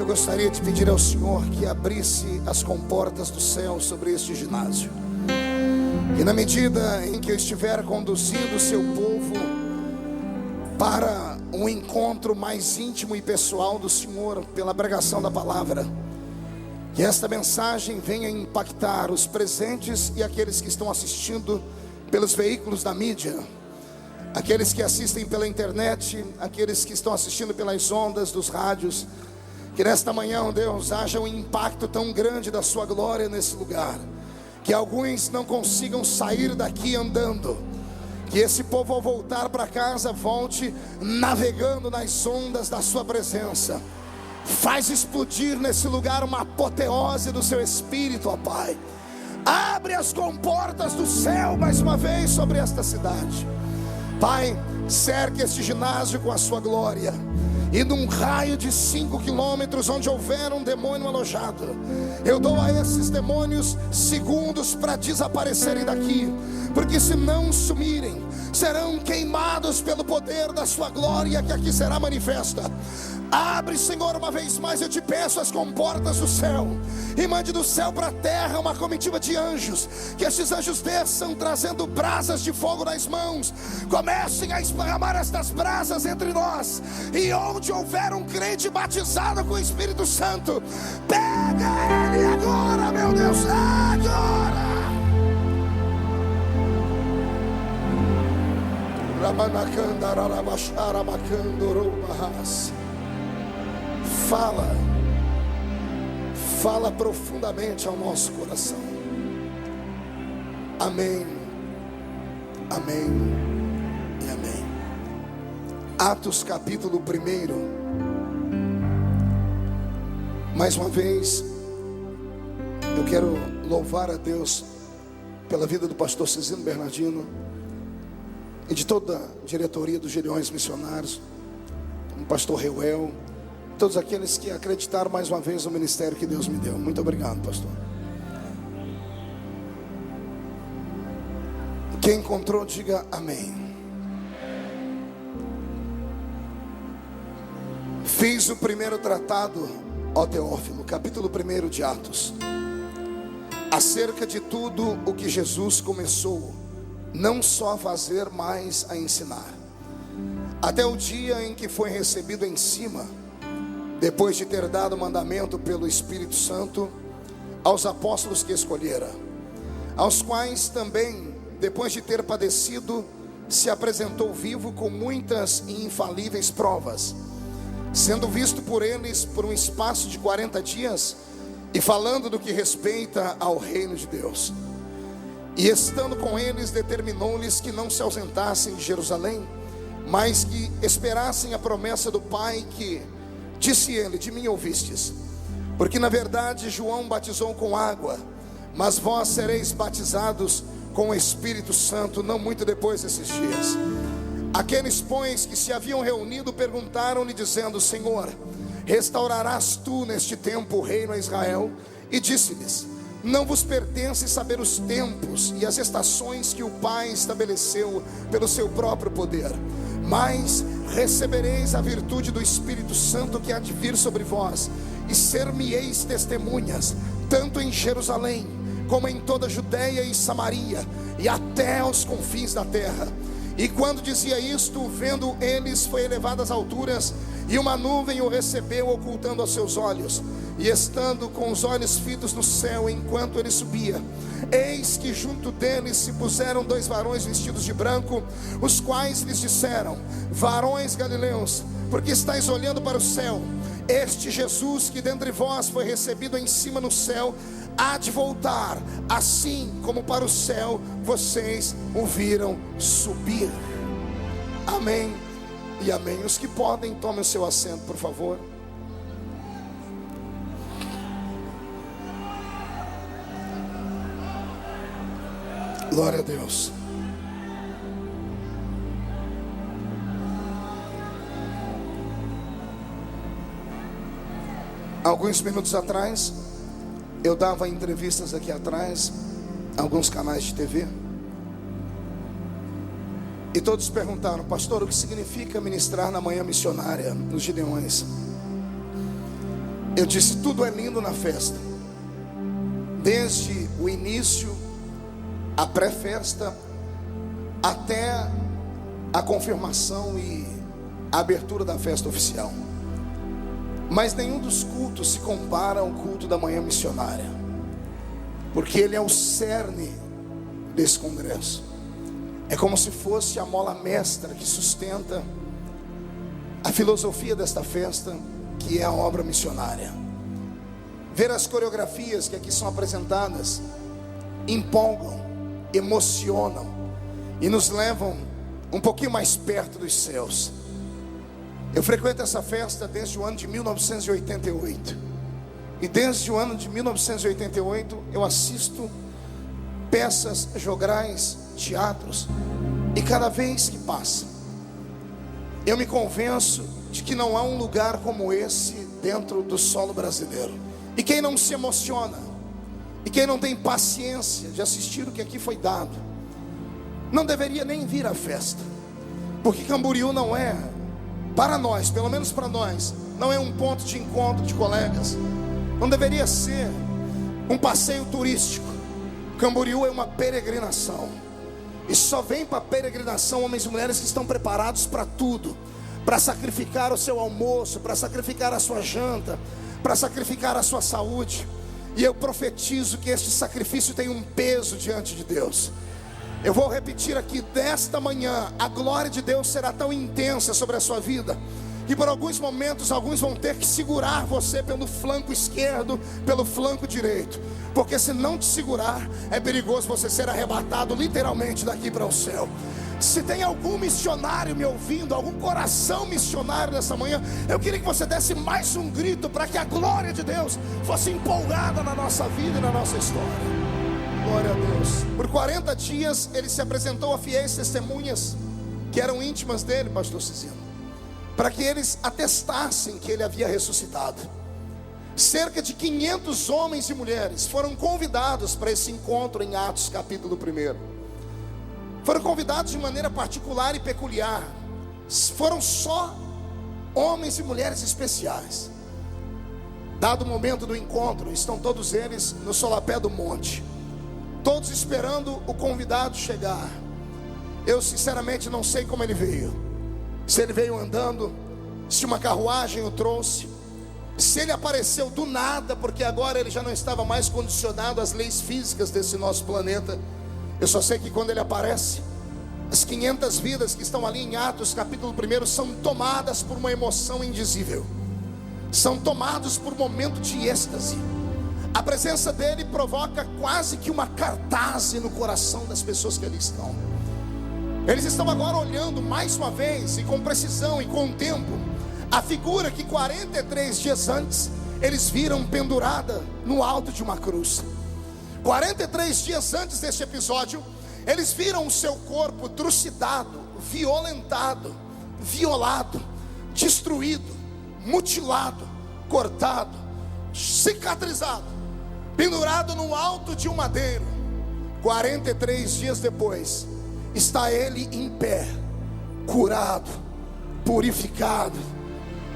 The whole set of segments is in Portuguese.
eu gostaria de pedir ao Senhor que abrisse as comportas do céu sobre este ginásio. E na medida em que eu estiver conduzindo o seu povo para um encontro mais íntimo e pessoal do Senhor pela pregação da palavra, que esta mensagem venha impactar os presentes e aqueles que estão assistindo pelos veículos da mídia, aqueles que assistem pela internet, aqueles que estão assistindo pelas ondas dos rádios. Que nesta manhã, ó Deus, haja um impacto tão grande da sua glória nesse lugar, que alguns não consigam sair daqui andando. Que esse povo, ao voltar para casa, volte navegando nas ondas da sua presença. Faz explodir nesse lugar uma apoteose do seu Espírito, ó Pai. Abre as comportas do céu mais uma vez sobre esta cidade. Pai, cerque este ginásio com a sua glória. E num raio de 5 quilômetros, onde houver um demônio alojado, eu dou a esses demônios segundos para desaparecerem daqui. Porque se não sumirem, serão queimados pelo poder da sua glória que aqui será manifesta. Abre, Senhor, uma vez mais eu te peço as comportas do céu, e mande do céu para a terra uma comitiva de anjos. Que estes anjos desçam trazendo brasas de fogo nas mãos, comecem a esparramar estas brasas entre nós. E onde houver um crente batizado com o Espírito Santo, pega ele agora, meu Deus, agora. Fala profundamente ao nosso coração. Amém, amém e amém. Atos capítulo 1. Mais uma vez, eu quero louvar a Deus pela vida do pastor Cezino Bernardino e de toda a diretoria dos Gideões Missionários, o pastor Reuel, todos aqueles que acreditaram mais uma vez no ministério que Deus me deu. Muito obrigado, pastor. Quem encontrou, diga amém. Fiz o primeiro tratado, ó Teófilo, capítulo 1 de Atos, acerca de tudo o que Jesus começou, não só a fazer, mas a ensinar, até o dia em que foi recebido em cima, depois de ter dado mandamento pelo Espírito Santo aos apóstolos que escolhera, aos quais também, depois de ter padecido, se apresentou vivo com muitas e infalíveis provas, sendo visto por eles por um espaço de 40 dias, e falando do que respeita ao reino de Deus. E estando com eles, determinou-lhes que não se ausentassem de Jerusalém, mas que esperassem a promessa do Pai, que, disse ele, de mim ouvistes. Porque na verdade João batizou com água, mas vós sereis batizados com o Espírito Santo não muito depois desses dias. Aqueles, pois, que se haviam reunido perguntaram-lhe, dizendo: Senhor, restaurarás tu neste tempo o reino a Israel? E disse-lhes: não vos pertence saber os tempos e as estações que o Pai estabeleceu pelo seu próprio poder, mas recebereis a virtude do Espírito Santo que há de vir sobre vós, e ser-me-eis testemunhas, tanto em Jerusalém, como em toda a Judeia e Samaria, e até aos confins da terra. E quando dizia isto, vendo eles, foi elevado às alturas, e uma nuvem o recebeu, ocultando aos seus olhos. E estando com os olhos fitos no céu, enquanto ele subia, eis que junto deles se puseram 2 varões vestidos de branco, os quais lhes disseram: varões galileus, porque estáis olhando para o céu? Este Jesus que dentre vós foi recebido em cima no céu, há de voltar, assim como para o céu vocês o viram subir. Amém e amém. Os que podem, tomem o seu assento, por favor. Glória a Deus. Alguns minutos atrás, eu dava entrevistas aqui atrás, alguns canais de TV, e todos perguntaram: pastor, o que significa ministrar na manhã missionária nos Gideões? Eu disse, tudo é lindo na festa, desde o início, a pré-festa, até a confirmação e a abertura da festa oficial. Mas nenhum dos cultos se compara ao culto da manhã missionária, porque ele é o cerne desse congresso. É como se fosse a mola mestra que sustenta a filosofia desta festa, que é a obra missionária. Ver as coreografias que aqui são apresentadas empolgam, emocionam e nos levam um pouquinho mais perto dos céus. Eu frequento essa festa desde o ano de 1988. E desde o ano de 1988 eu assisto peças, jograis, teatros. E cada vez que passa, eu me convenço de que não há um lugar como esse dentro do solo brasileiro. E quem não se emociona, e quem não tem paciência de assistir o que aqui foi dado, não deveria nem vir à festa. Porque Camboriú não é, para nós, pelo menos para nós, não é um ponto de encontro de colegas. Não deveria ser um passeio turístico. Camboriú é uma peregrinação. E só vem para a peregrinação homens e mulheres que estão preparados para tudo, para sacrificar o seu almoço, para sacrificar a sua janta, para sacrificar a sua saúde. E eu profetizo que este sacrifício tem um peso diante de Deus. Eu vou repetir aqui, desta manhã, a glória de Deus será tão intensa sobre a sua vida, que por alguns momentos, alguns vão ter que segurar você pelo flanco esquerdo, pelo flanco direito. Porque se não te segurar, é perigoso você ser arrebatado literalmente daqui para o céu. Se tem algum missionário me ouvindo, algum coração missionário nessa manhã, eu queria que você desse mais um grito, para que a glória de Deus fosse empolgada na nossa vida e na nossa história. Glória a Deus. Por 40 dias ele se apresentou a fiéis testemunhas que eram íntimas dele, pastor Cizino, para que eles atestassem que ele havia ressuscitado. Cerca de 500 homens e mulheres foram convidados para esse encontro em Atos capítulo 1. Foram convidados de maneira particular e peculiar. Foram só homens e mulheres especiais. Dado o momento do encontro, estão todos eles no solapé do monte, todos esperando o convidado chegar. Eu sinceramente não sei como ele veio. Se ele veio andando, se uma carruagem o trouxe, se ele apareceu do nada, porque agora ele já não estava mais condicionado às leis físicas desse nosso planeta. Eu só sei que quando ele aparece, as 500 vidas que estão ali em Atos capítulo 1 são tomadas por uma emoção indizível, são tomados por um momento de êxtase. A presença dele provoca quase que uma cartaz no coração das pessoas que ali estão. Eles estão agora olhando mais uma vez, e com precisão e com tempo, a figura que 43 dias antes eles viram pendurada no alto de uma cruz. 43 dias antes deste episódio, eles viram o seu corpo trucidado, violentado, violado, destruído, mutilado, cortado, cicatrizado, pendurado no alto de um madeiro. 43 dias depois, está ele em pé, curado, purificado,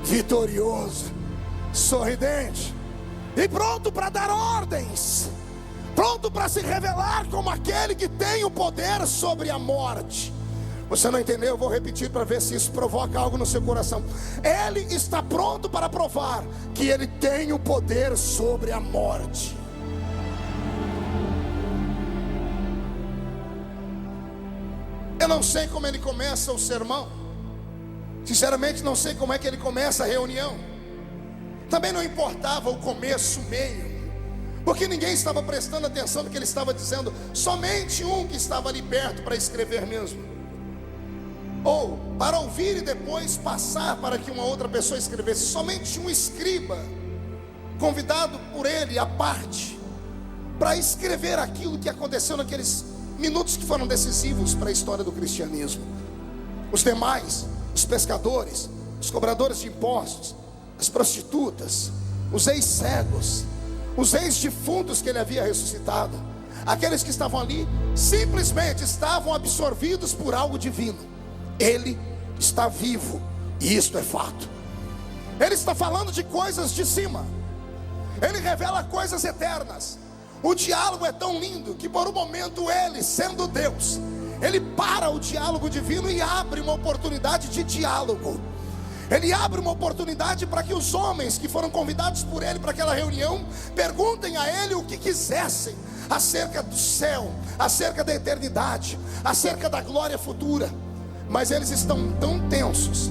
vitorioso, sorridente e pronto para dar ordens, pronto para se revelar como aquele que tem o poder sobre a morte. Você não entendeu? Eu vou repetir para ver se isso provoca algo no seu coração. Ele está pronto para provar que ele tem o poder sobre a morte. Eu não sei como ele começa o sermão. Sinceramente não sei como é que ele começa a reunião. Também não importava o começo, o meio, porque ninguém estava prestando atenção no que ele estava dizendo. Somente um que estava ali perto para escrever mesmo, ou para ouvir e depois passar para que uma outra pessoa escrevesse. Somente um escriba, convidado por ele à parte, para escrever aquilo que aconteceu naqueles minutos que foram decisivos para a história do cristianismo. Os demais, os pescadores, os cobradores de impostos, as prostitutas, os ex-cegos, os ex-defuntos que ele havia ressuscitado, aqueles que estavam ali simplesmente estavam absorvidos por algo divino. Ele está vivo, e isto é fato. Ele está falando de coisas de cima, Ele revela coisas eternas. O diálogo é tão lindo que por um momento ele, sendo Deus, ele para o diálogo divino e abre uma oportunidade de diálogo. Ele abre uma oportunidade para que os homens que foram convidados por ele para aquela reunião perguntem a ele o que quisessem acerca do céu, acerca da eternidade, acerca da glória futura. Mas eles estão tão tensos,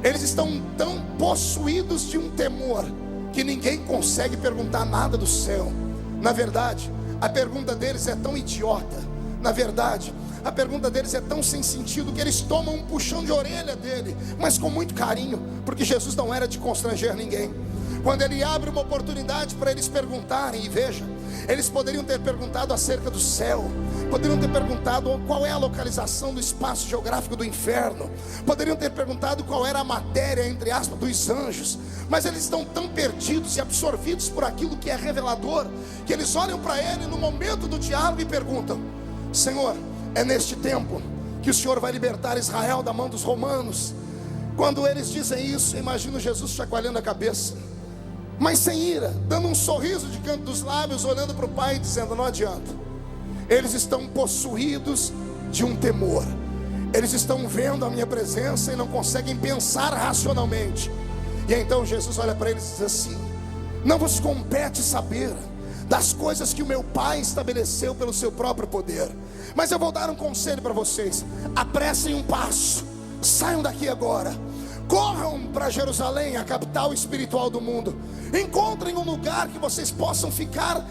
eles estão tão possuídos de um temor, que ninguém consegue perguntar nada do céu. Na verdade, a pergunta deles é tão idiota. Na verdade, a pergunta deles é tão sem sentido que eles tomam um puxão de orelha dele, mas com muito carinho, porque Jesus não era de constranger ninguém. Quando ele abre uma oportunidade para eles perguntarem, e veja, eles poderiam ter perguntado acerca do céu, poderiam ter perguntado qual é a localização do espaço geográfico do inferno, poderiam ter perguntado qual era a matéria, entre aspas, dos anjos, mas eles estão tão perdidos e absorvidos por aquilo que é revelador, que eles olham para ele no momento do diálogo e perguntam: Senhor, é neste tempo que o Senhor vai libertar Israel da mão dos romanos? Quando eles dizem isso, eu imagino Jesus chacoalhando a cabeça, mas sem ira, dando um sorriso de canto dos lábios, olhando para o Pai e dizendo: não adianta. Eles estão possuídos de um temor. Eles estão vendo a minha presença e não conseguem pensar racionalmente. E então Jesus olha para eles e diz assim: não vos compete saber das coisas que o meu Pai estabeleceu pelo seu próprio poder, mas eu vou dar um conselho para vocês: apressem um passo, saiam daqui agora, corram para Jerusalém, a capital espiritual do mundo. Encontrem um lugar que vocês possam ficar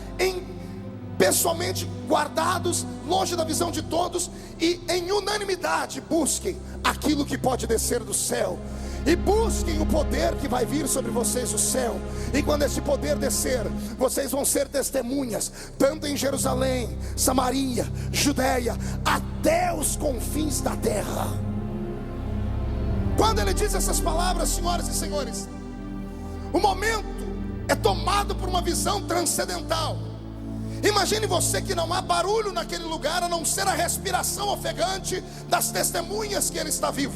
pessoalmente guardados, longe da visão de todos, e em unanimidade busquem aquilo que pode descer do céu, e busquem o poder que vai vir sobre vocês do céu. E quando esse poder descer, vocês vão ser testemunhas, tanto em Jerusalém, Samaria, Judeia, até os confins da terra. Quando ele diz essas palavras, senhoras e senhores, o momento é tomado por uma visão transcendental. Imagine você que não há barulho naquele lugar, a não ser a respiração ofegante das testemunhas que ele está vivo.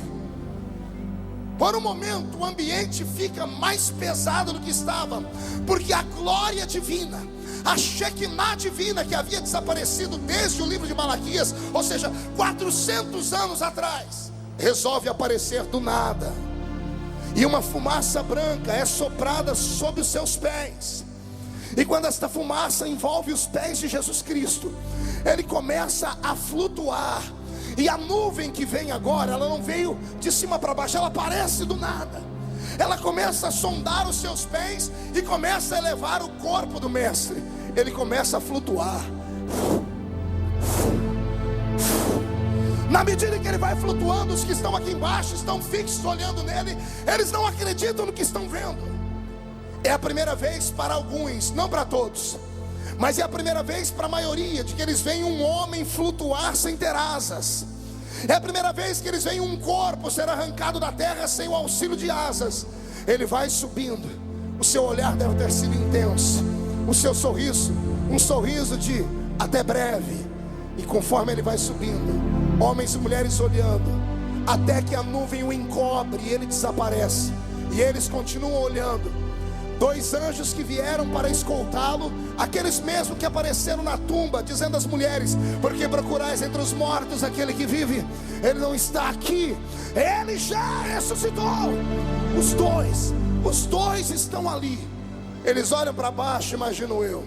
Por um momento o ambiente fica mais pesado do que estava, porque a glória divina, a Shekinah divina, que havia desaparecido desde o livro de Malaquias, ou seja, 400 anos atrás, resolve aparecer do nada, e uma fumaça branca é soprada sobre os seus pés. E quando esta fumaça envolve os pés de Jesus Cristo, ele começa a flutuar. E a nuvem que vem agora, ela não veio de cima para baixo, ela aparece do nada. Ela começa a sondar os seus pés e começa a elevar o corpo do mestre. Ele começa a flutuar. Na medida que ele vai flutuando, os que estão aqui embaixo estão fixos olhando nele. Eles não acreditam no que estão vendo. É a primeira vez para alguns, não para todos, mas é a primeira vez para a maioria, de que eles veem um homem flutuar sem ter asas. É a primeira vez que eles veem um corpo ser arrancado da terra sem o auxílio de asas. Ele vai subindo, o seu olhar deve ter sido intenso, o seu sorriso, um sorriso de até breve. E conforme ele vai subindo, homens e mulheres olhando, até que a nuvem o encobre e ele desaparece. E eles continuam olhando. Dois anjos que vieram para escoltá-lo, aqueles mesmos que apareceram na tumba, dizendo às mulheres: porque procurais entre os mortos aquele que vive? Ele não está aqui, ele já ressuscitou. Os dois estão ali. Eles olham para baixo, imagino eu.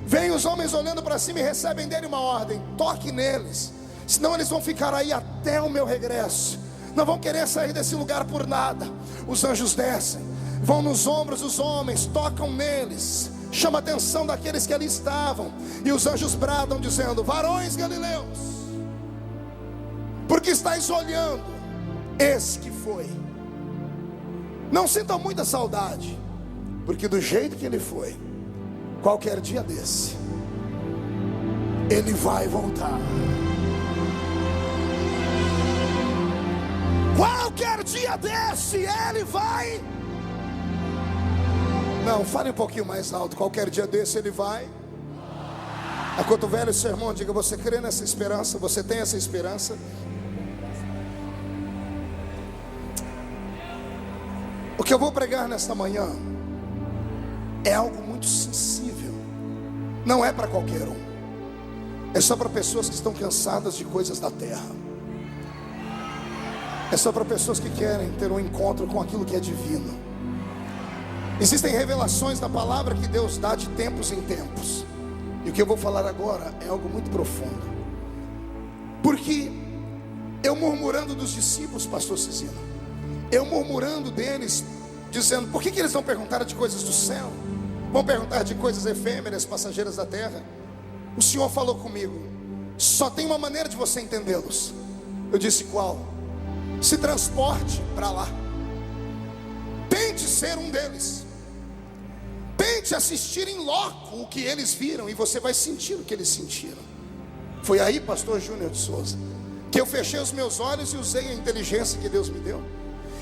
Vêm os homens olhando para cima e recebem dele uma ordem: toque neles, senão eles vão ficar aí até o meu regresso, não vão querer sair desse lugar por nada. Os anjos descem, vão nos ombros dos homens, tocam neles, chama a atenção daqueles que ali estavam, e os anjos bradam dizendo: varões galileus, porque estáis olhando esse que foi. Não sintam muita saudade, porque do jeito que ele foi, qualquer dia desse ele vai voltar. Qualquer dia desse ele vai. Não, fale um pouquinho mais alto. Qualquer dia desse ele vai. Acotovele o seu irmão, diga: você crê nessa esperança? Você tem essa esperança? O que eu vou pregar nesta manhã é algo muito sensível. Não é para qualquer um. É só para pessoas que estão cansadas de coisas da terra. É só para pessoas que querem ter um encontro com aquilo que é divino. Existem revelações da palavra que Deus dá de tempos em tempos. E o que eu vou falar agora é algo muito profundo. Porque eu murmurando dos discípulos, pastor Cisino, eu murmurando deles, dizendo: por que eles vão perguntar de coisas do céu? Vão perguntar de coisas efêmeras, passageiras da terra? O Senhor falou comigo: só tem uma maneira de você entendê-los. Eu disse: qual? Se transporte para lá. Tente ser um deles. Tente assistir em loco o que eles viram, e você vai sentir o que eles sentiram. Foi aí, pastor Júnior de Souza, que eu fechei os meus olhos e usei a inteligência que Deus me deu,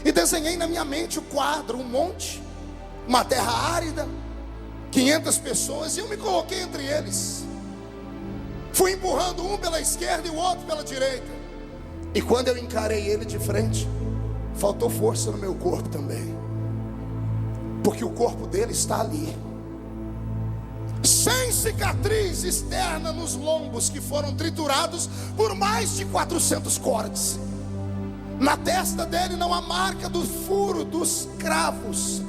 e desenhei na minha mente o quadro: um monte, uma terra árida, 500 pessoas, e eu me coloquei entre eles. Fui empurrando um pela esquerda e o outro pela direita. E quando eu encarei ele de frente, faltou força no meu corpo também, porque o corpo dele está ali, sem cicatriz externa nos lombos, que foram triturados por mais de 400 cortes. Na testa dele não há marca do furo dos cravos.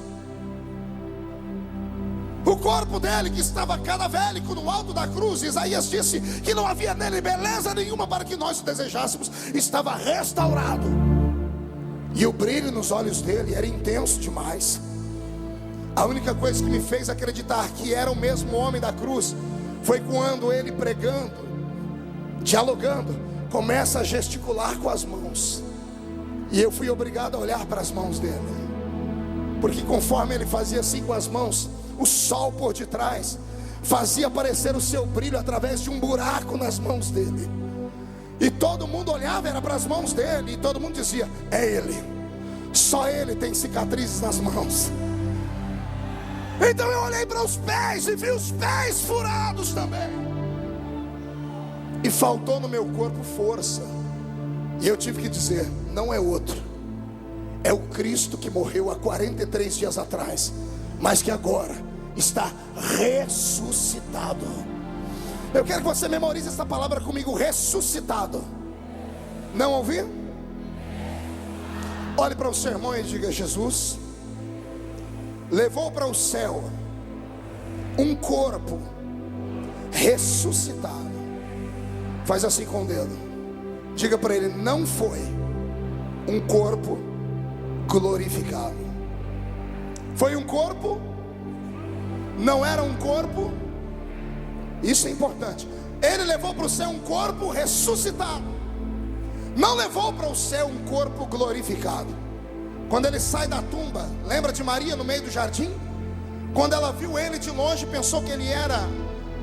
O corpo dele, que estava cadavérico no alto da cruz, Isaías disse que não havia nele beleza nenhuma para que nós o desejássemos, estava restaurado. E o brilho nos olhos dele era intenso demais. A única coisa que me fez acreditar que era o mesmo homem da cruz foi quando ele, pregando, dialogando, começa a gesticular com as mãos. E eu fui obrigado a olhar para as mãos dele, porque conforme ele fazia assim com as mãos, o sol por detrás fazia aparecer o seu brilho através de um buraco nas mãos dele. E todo mundo olhava, era para as mãos dele, e todo mundo dizia: é ele, só ele tem cicatrizes nas mãos. Então eu olhei para os pés e vi os pés furados também. E faltou no meu corpo força. E eu tive que dizer: não é outro, é o Cristo que morreu há 43 dias atrás, mas que agora está ressuscitado. Eu quero que você memorize essa palavra comigo: ressuscitado. Não ouviu? Olhe para o sermão e diga: Jesus levou para o céu um corpo ressuscitado. Faz assim com o dedo, diga para ele: não foi um corpo glorificado. Foi um corpo, não era um corpo. Isso é importante. Ele levou para o céu um corpo ressuscitado, não levou para o céu um corpo glorificado. Quando ele sai da tumba, lembra de Maria no meio do jardim? Quando ela viu ele de longe, pensou que ele era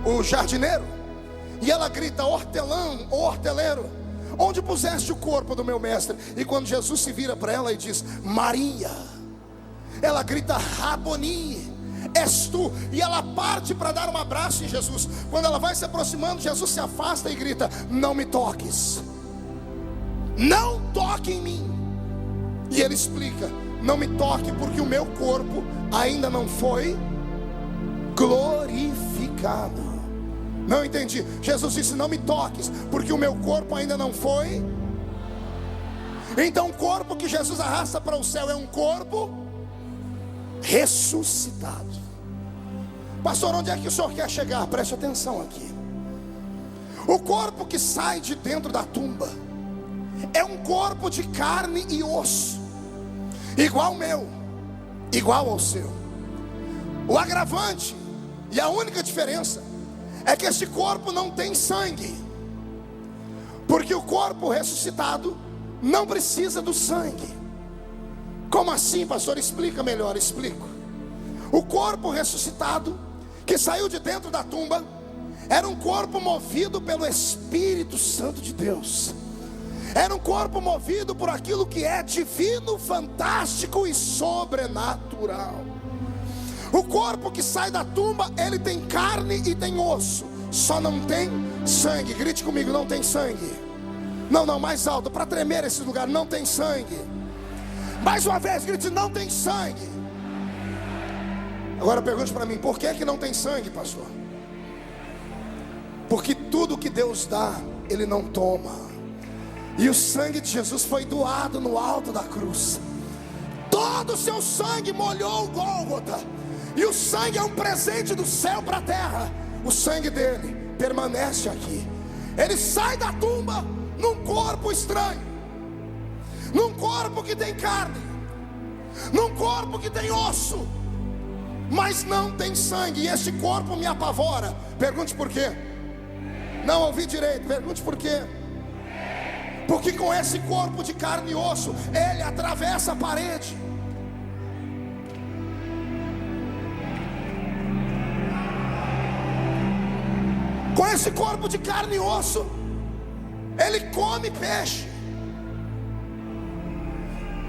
o jardineiro, e ela grita: hortelão, ou horteleiro, onde puseste o corpo do meu mestre? E quando Jesus se vira para ela e diz: Maria, ela grita: Raboni, és tu. E ela parte para dar um abraço em Jesus. Quando ela vai se aproximando, Jesus se afasta e grita: não me toques, não toque em mim. E ele explica: não me toque porque o meu corpo ainda não foi glorificado. Não entendi. Jesus disse: não me toques porque o meu corpo ainda não foi. Então o corpo que Jesus arrasta para o céu é um corpo ressuscitado. Pastor, onde é que o senhor quer chegar? Preste atenção aqui. O corpo que sai de dentro da tumba é um corpo de carne e osso, igual ao meu, igual ao seu. O agravante e a única diferença é que este corpo não tem sangue, porque o corpo ressuscitado não precisa do sangue. Como assim, pastor? Explica melhor. Explico. O corpo ressuscitado que saiu de dentro da tumba era um corpo movido pelo Espírito Santo de Deus. Era um corpo movido por aquilo que é divino, fantástico e sobrenatural. O corpo que sai da tumba, ele tem carne e tem osso, só não tem sangue. Grite comigo: não tem sangue. Não, mais alto, para tremer esse lugar: não tem sangue. Mais uma vez, grite: não tem sangue. Agora pergunte para mim, por que não tem sangue, pastor? Porque tudo que Deus dá, Ele não toma. E o sangue de Jesus foi doado no alto da cruz. Todo o seu sangue molhou o Gólgota. E o sangue é um presente do céu para a terra. O sangue dele permanece aqui. Ele sai da tumba num corpo estranho, num corpo que tem carne, num corpo que tem osso, mas não tem sangue. E esse corpo me apavora. Pergunte por quê. Não ouvi direito, pergunte por quê. Porque com esse corpo de carne e osso, ele atravessa a parede. Com esse corpo de carne e osso, ele come peixe.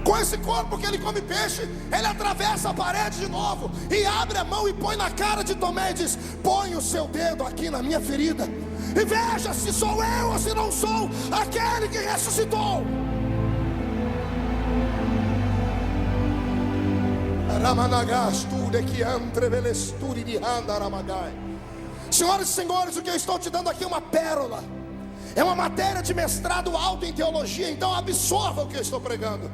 Com esse corpo que ele come peixe, ele atravessa a parede de novo e abre a mão e põe na cara de Tomé e diz: põe o seu dedo aqui na minha ferida e veja se sou eu ou se não sou aquele que ressuscitou. Senhoras e senhores, o que eu estou te dando aqui é uma pérola. É uma matéria de mestrado alto em teologia. Então absorva o que eu estou pregando.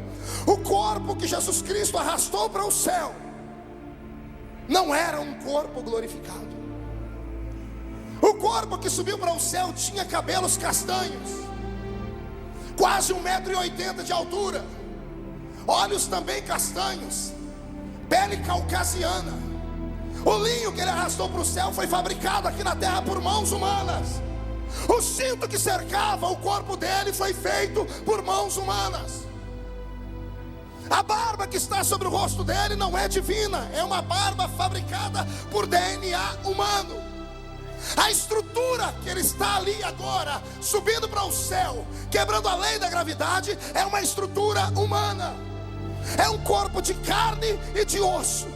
O corpo que Jesus Cristo arrastou para o céu não era um corpo glorificado. O corpo que subiu para o céu tinha cabelos castanhos, quase 1,80 m de altura, olhos também castanhos, pele caucasiana. O linho que ele arrastou para o céu foi fabricado aqui na terra por mãos humanas. O cinto que cercava o corpo dele foi feito por mãos humanas. A barba que está sobre o rosto dele não é divina, é uma barba fabricada por DNA humano. A estrutura que ele está ali agora, subindo para o céu, quebrando a lei da gravidade, é uma estrutura humana. É um corpo de carne e de osso.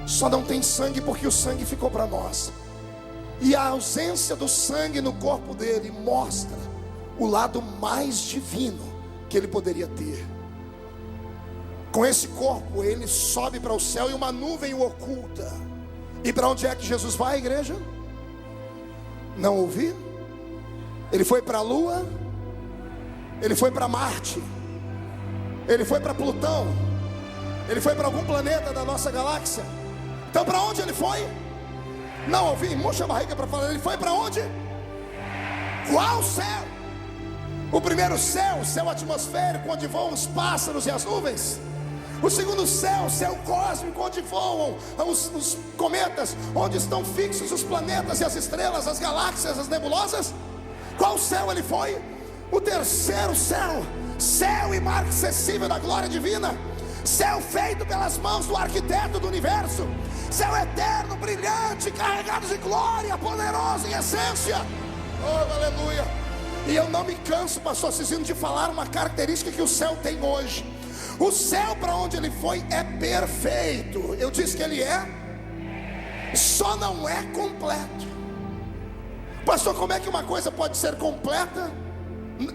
Só não tem sangue porque o sangue ficou para nós. E a ausência do sangue no corpo dele mostra o lado mais divino que ele poderia ter. Com esse corpo ele sobe para o céu e uma nuvem o oculta. E para onde é que Jesus vai, igreja? Não ouvi? Ele foi para a Lua, ele foi para Marte, ele foi para Plutão, ele foi para algum planeta da nossa galáxia. Então para onde ele foi? Não ouvi, murcha a barriga para falar. Ele foi para onde? Qual céu? O primeiro céu, o céu atmosférico, onde voam os pássaros e as nuvens. O segundo céu, o céu cósmico, onde voam os cometas, onde estão fixos os planetas e as estrelas, as galáxias, as nebulosas. Qual céu ele foi? O terceiro céu, céu inacessível da glória divina, céu feito pelas mãos do arquiteto do universo, céu eterno, brilhante, carregado de glória, poderoso em essência. Oh, aleluia. E eu não me canso, pastor Cisino, de falar uma característica que o céu tem hoje. O céu para onde ele foi é perfeito. Eu disse que ele é, só não é completo. Pastor, como é que uma coisa pode ser completa,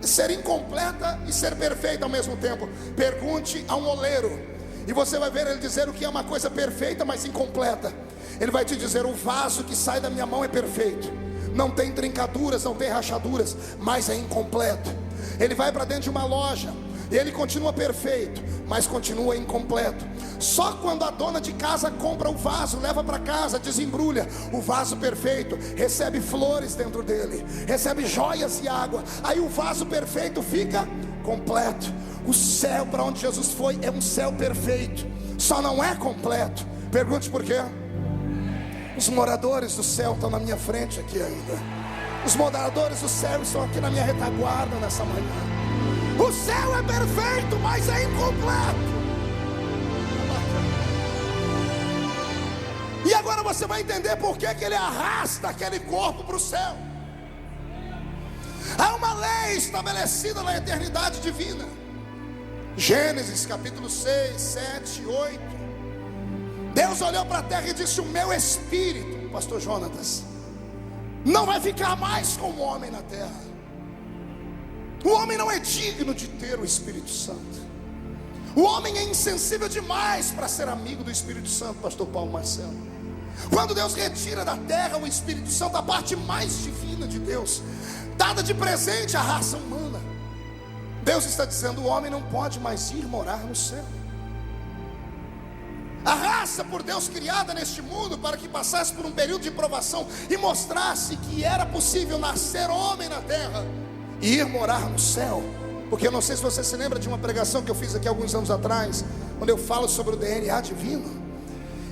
ser incompleta e ser perfeita ao mesmo tempo? Pergunte a um oleiro e você vai ver ele dizer o que é uma coisa perfeita, mas incompleta. Ele vai te dizer: o vaso que sai da minha mão é perfeito, não tem trincaduras, não tem rachaduras, mas é incompleto. Ele vai para dentro de uma loja e ele continua perfeito, mas continua incompleto. Só quando a dona de casa compra o vaso, leva para casa, desembrulha o vaso perfeito, recebe flores dentro dele, recebe joias e água, aí o vaso perfeito fica completo. O céu para onde Jesus foi é um céu perfeito, só não é completo. Pergunte por quê? Os moradores do céu estão na minha frente aqui ainda. Os moradores do céu estão aqui na minha retaguarda nessa manhã. O céu é perfeito, mas é incompleto. E agora você vai entender por que ele arrasta aquele corpo para o céu. Há uma lei estabelecida na eternidade divina. Gênesis capítulo 6, 7, 8. Deus olhou para a terra e disse: o meu espírito, pastor Jonatas, não vai ficar mais com o homem na terra. O homem não é digno de ter o Espírito Santo. O homem é insensível demais para ser amigo do Espírito Santo, pastor Paulo Marcelo. Quando Deus retira da terra o Espírito Santo, a parte mais divina de Deus, dada de presente à raça humana, Deus está dizendo: o homem não pode mais ir morar no céu. A raça por Deus criada neste mundo para que passasse por um período de provação e mostrasse que era possível nascer homem na terra e ir morar no céu. Porque eu não sei se você se lembra de uma pregação que eu fiz aqui alguns anos atrás, quando eu falo sobre o DNA divino.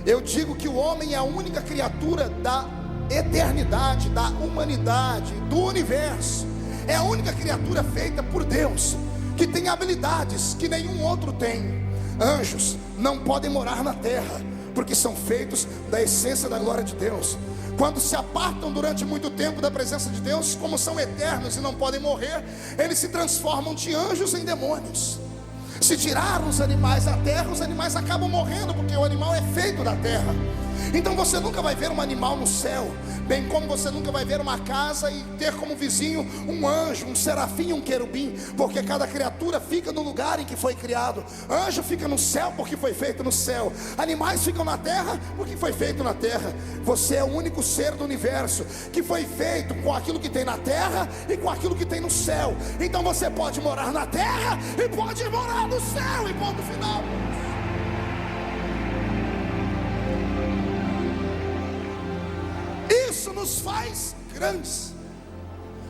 Eu digo que o homem é a única criatura da eternidade, da humanidade, do universo. É a única criatura feita por Deus que tem habilidades que nenhum outro tem. Anjos não podem morar na terra, porque são feitos da essência da glória de Deus. Quando se apartam durante muito tempo da presença de Deus, como são eternos e não podem morrer, eles se transformam de anjos em demônios. Se tirar os animais da terra, os animais acabam morrendo, porque o animal é feito da terra. Então você nunca vai ver um animal no céu, bem como você nunca vai ver uma casa e ter como vizinho um anjo, um serafim, um querubim, porque cada criatura fica no lugar em que foi criado. Anjo fica no céu porque foi feito no céu, animais ficam na terra porque foi feito na terra. Você é o único ser do universo que foi feito com aquilo que tem na terra e com aquilo que tem no céu. Então você pode morar na terra e pode morar no céu, e ponto final. Isso nos faz grandes.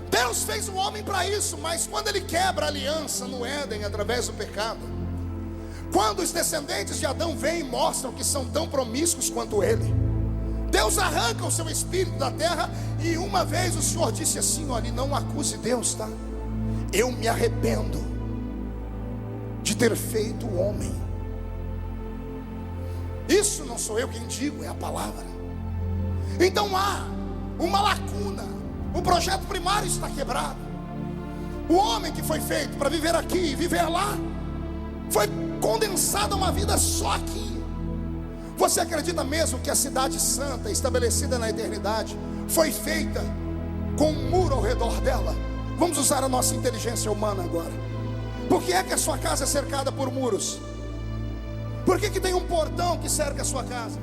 Deus fez o homem para isso, mas quando ele quebra a aliança no Éden através do pecado, quando os descendentes de Adão vêm e mostram que são tão promíscuos quanto ele, Deus arranca o seu espírito da terra. E uma vez o Senhor disse assim: olha, não acuse Deus, tá? Eu me arrependo de ter feito o homem. Isso não sou eu quem digo, é a palavra. Então há uma lacuna, o projeto primário está quebrado. O homem que foi feito para viver aqui e viver lá, foi condensado a uma vida só aqui. Você acredita mesmo que a cidade santa, estabelecida na eternidade, foi feita com um muro ao redor dela? Vamos usar a nossa inteligência humana agora. Por que é que a sua casa é cercada por muros? Por que tem um portão que cerca a sua casa?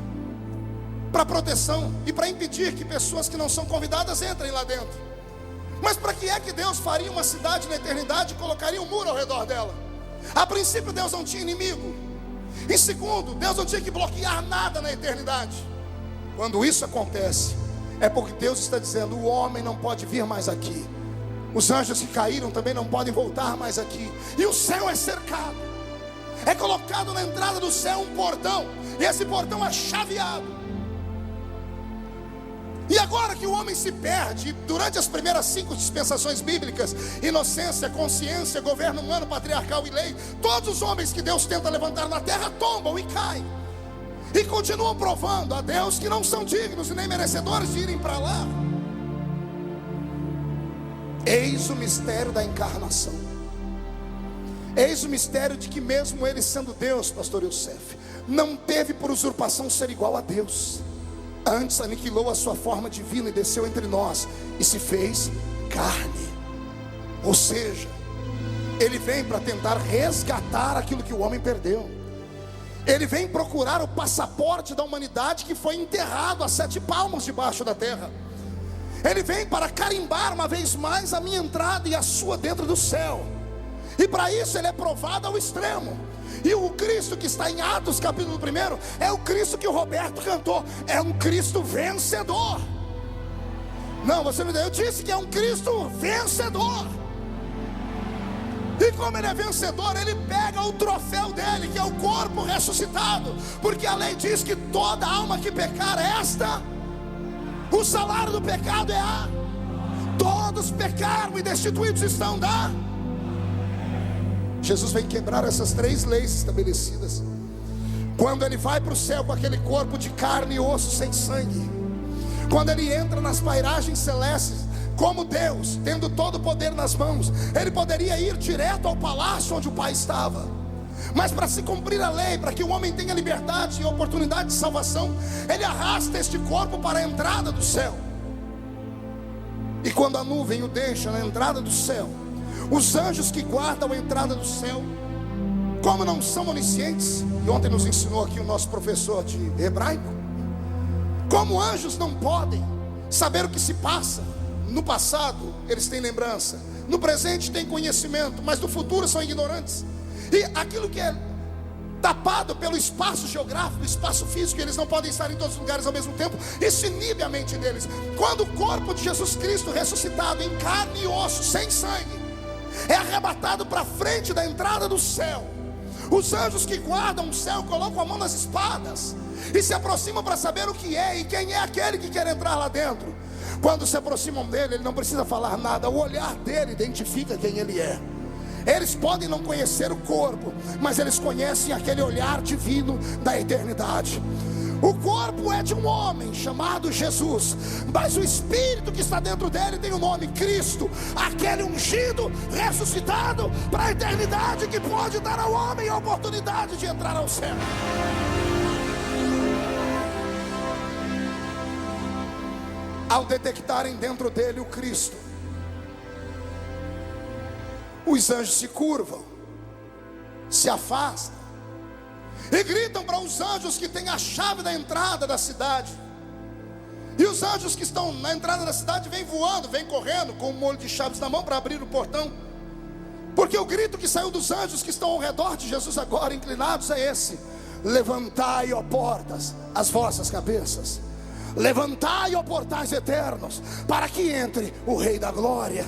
Para proteção e para impedir que pessoas que não são convidadas entrem lá dentro. Mas para que é que Deus faria uma cidade na eternidade e colocaria um muro ao redor dela? A princípio, Deus não tinha inimigo. Em segundo, Deus não tinha que bloquear nada na eternidade. Quando isso acontece, é porque Deus está dizendo: o homem não pode vir mais aqui. Os anjos que caíram também não podem voltar mais aqui. E o céu é cercado. É colocado na entrada do céu um portão, e esse portão é chaveado. E agora que o homem se perde, durante as primeiras 5 dispensações bíblicas, inocência, consciência, governo humano, patriarcal e lei, todos os homens que Deus tenta levantar na terra tombam e caem, e continuam provando a Deus que não são dignos e nem merecedores de irem para lá. Eis o mistério da encarnação. Eis o mistério de que mesmo ele sendo Deus, pastor Youssef, não teve por usurpação ser igual a Deus. Antes aniquilou a sua forma divina e desceu entre nós e se fez carne. Ou seja, ele vem para tentar resgatar aquilo que o homem perdeu. Ele vem procurar o passaporte da humanidade que foi enterrado a 7 palmos debaixo da terra. Ele vem para carimbar uma vez mais a minha entrada e a sua dentro do céu. E para isso ele é provado ao extremo. E o Cristo que está em Atos capítulo 1 é o Cristo que o Roberto cantou. É um Cristo vencedor. Não, você não entendeu. Eu disse que é um Cristo vencedor. E como ele é vencedor, ele pega o troféu dele, que é o corpo ressuscitado. Porque a lei diz que toda alma que pecar, o salário do pecado é a... Todos pecaram e destituídos estão da... Jesus vem quebrar essas 3 leis estabelecidas. Quando ele vai para o céu com aquele corpo de carne e osso sem sangue, quando ele entra nas pairagens celestes como Deus, tendo todo o poder nas mãos, ele poderia ir direto ao palácio onde o Pai estava. Mas para se cumprir a lei, para que o homem tenha liberdade e oportunidade de salvação, ele arrasta este corpo para a entrada do céu. E quando a nuvem o deixa na entrada do céu, os anjos que guardam a entrada do céu Como não são oniscientes, e ontem nos ensinou aqui o nosso professor de hebraico, como anjos não podem saber o que se passa no passado, eles têm lembrança, no presente têm conhecimento, mas no futuro são ignorantes. E aquilo que é tapado pelo espaço geográfico, espaço físico, eles não podem estar em todos os lugares ao mesmo tempo. Isso inibe a mente deles. Quando o corpo de Jesus Cristo ressuscitado em carne e osso, sem sangue, é arrebatado para frente da entrada do céu, os anjos que guardam o céu colocam a mão nas espadas e se aproximam para saber o que é e quem é aquele que quer entrar lá dentro. Quando se aproximam dele, ele não precisa falar nada, o olhar dele identifica quem ele é. Eles podem não conhecer o corpo, mas eles conhecem aquele olhar divino da eternidade. O corpo é de um homem chamado Jesus, mas o espírito que está dentro dele tem o nome Cristo, aquele ungido, ressuscitado para a eternidade, que pode dar ao homem a oportunidade de entrar ao céu. Ao detectarem dentro dele o Cristo, os anjos se curvam, se afastam e gritam para os anjos que têm a chave da entrada da cidade. E os anjos que estão na entrada da cidade vêm voando, vêm correndo com um molho de chaves na mão para abrir o portão. Porque o grito que saiu dos anjos que estão ao redor de Jesus agora, inclinados, é esse: levantai, ó portas, as vossas cabeças. Levantai, ó portais eternos, para que entre o Rei da Glória.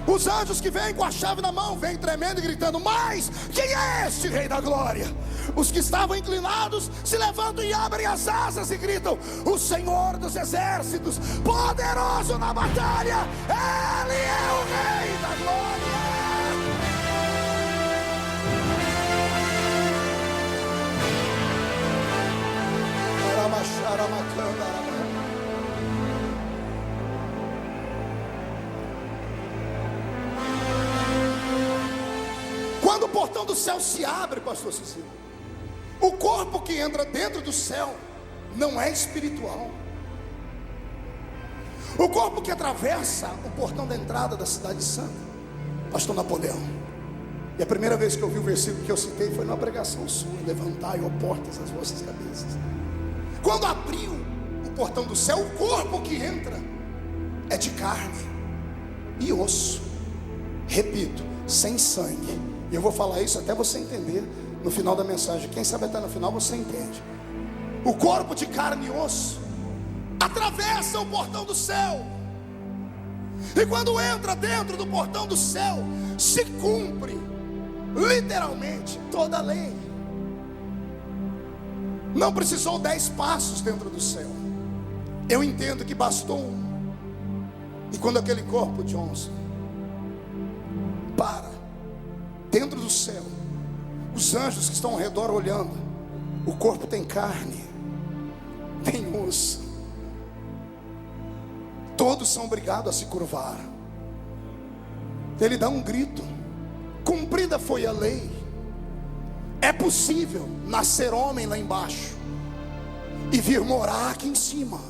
Os anjos que vêm com a chave na mão, vêm tremendo e gritando: mas quem é este Rei da Glória? Os que estavam inclinados se levantam e abrem as asas e gritam: o Senhor dos Exércitos, poderoso na batalha, Ele é o Rei da Glória. Quando o portão do céu se abre, pastor Cecílio, o corpo que entra dentro do céu não é espiritual. O corpo que atravessa o portão da entrada da cidade santa, pastor Napoleão. E a primeira vez que eu vi o versículo que eu citei foi numa pregação sua: levantai, ó portas, as vossas cabeças. Quando abriu o portão do céu, o corpo que entra é de carne e osso. Repito, sem sangue. E eu vou falar isso até você entender no final da mensagem. Quem sabe até no final você entende. O corpo de carne e osso atravessa o portão do céu. E quando entra dentro do portão do céu, se cumpre literalmente toda a lei. Não precisou 10 passos dentro do céu. Eu entendo que bastou um. E quando aquele corpo, Johnson, para dentro do céu, os anjos que estão ao redor olhando, o corpo tem carne, tem osso. Todos são obrigados a se curvar. Ele dá um grito: cumprida foi a lei. É possível nascer homem lá embaixo e vir morar aqui em cima.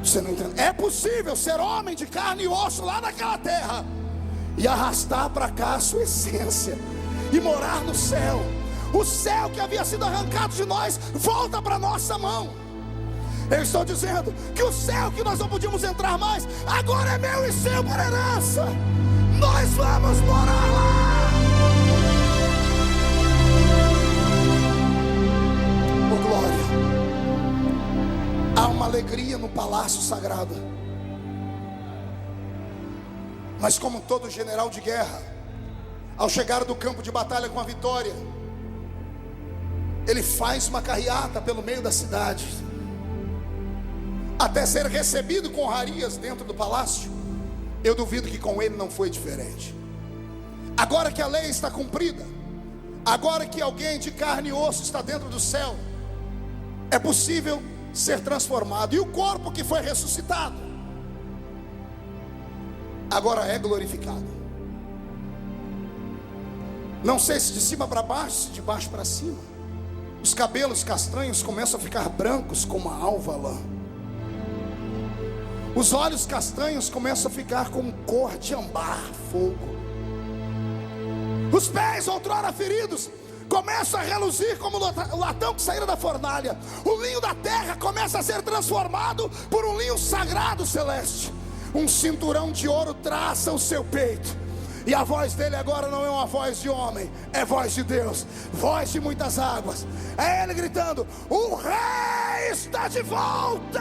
Você não entende? É possível ser homem de carne e osso lá naquela terra e arrastar para cá a sua essência e morar no céu. O céu que havia sido arrancado de nós volta para nossa mão. Eu estou dizendo que o céu que nós não podíamos entrar mais, agora é meu e seu por herança. Nós vamos morar lá. Oh glória. Há uma alegria no palácio sagrado. Mas como todo general de guerra, ao chegar do campo de batalha com a vitória, ele faz uma carreata pelo meio da cidade, até ser recebido com honrarias dentro do palácio. Eu duvido que com ele não foi diferente. Agora que a lei está cumprida, agora que alguém de carne e osso está dentro do céu, é possível ser transformado. E o corpo que foi ressuscitado agora é glorificado. Não sei se de cima para baixo, se de baixo para cima. Os cabelos castanhos começam a ficar brancos como a alva lã. Os olhos castanhos começam a ficar com cor de ambar, fogo. Os pés, outrora feridos, começam a reluzir como o latão que saíra da fornalha. O linho da terra começa a ser transformado por um linho sagrado celeste. Um cinturão de ouro traça o seu peito. E a voz dele agora não é uma voz de homem, é voz de Deus, voz de muitas águas. É ele gritando: o rei está de volta.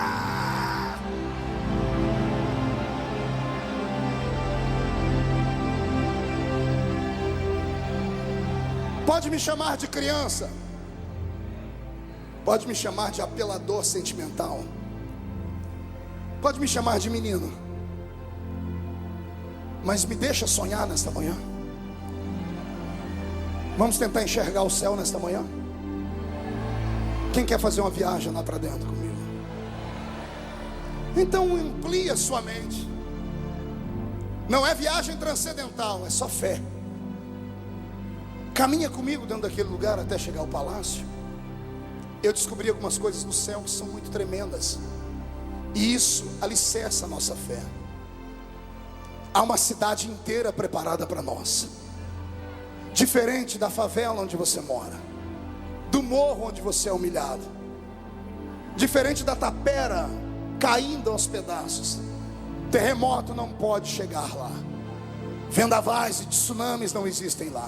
Pode me chamar de criança, pode me chamar de apelador sentimental, pode me chamar de menino, mas me deixa sonhar nesta manhã. Vamos tentar enxergar o céu nesta manhã? Quem quer fazer uma viagem lá para dentro comigo? Então amplia sua mente. Não é viagem transcendental, é só fé. Caminha comigo dentro daquele lugar até chegar ao palácio. Eu descobri algumas coisas no céu que são muito tremendas, e isso alicerça a nossa fé. Há uma cidade inteira preparada para nós, diferente da favela onde você mora, do morro onde você é humilhado, diferente da tapera caindo aos pedaços. Terremoto não pode chegar lá, vendavais e tsunamis não existem lá,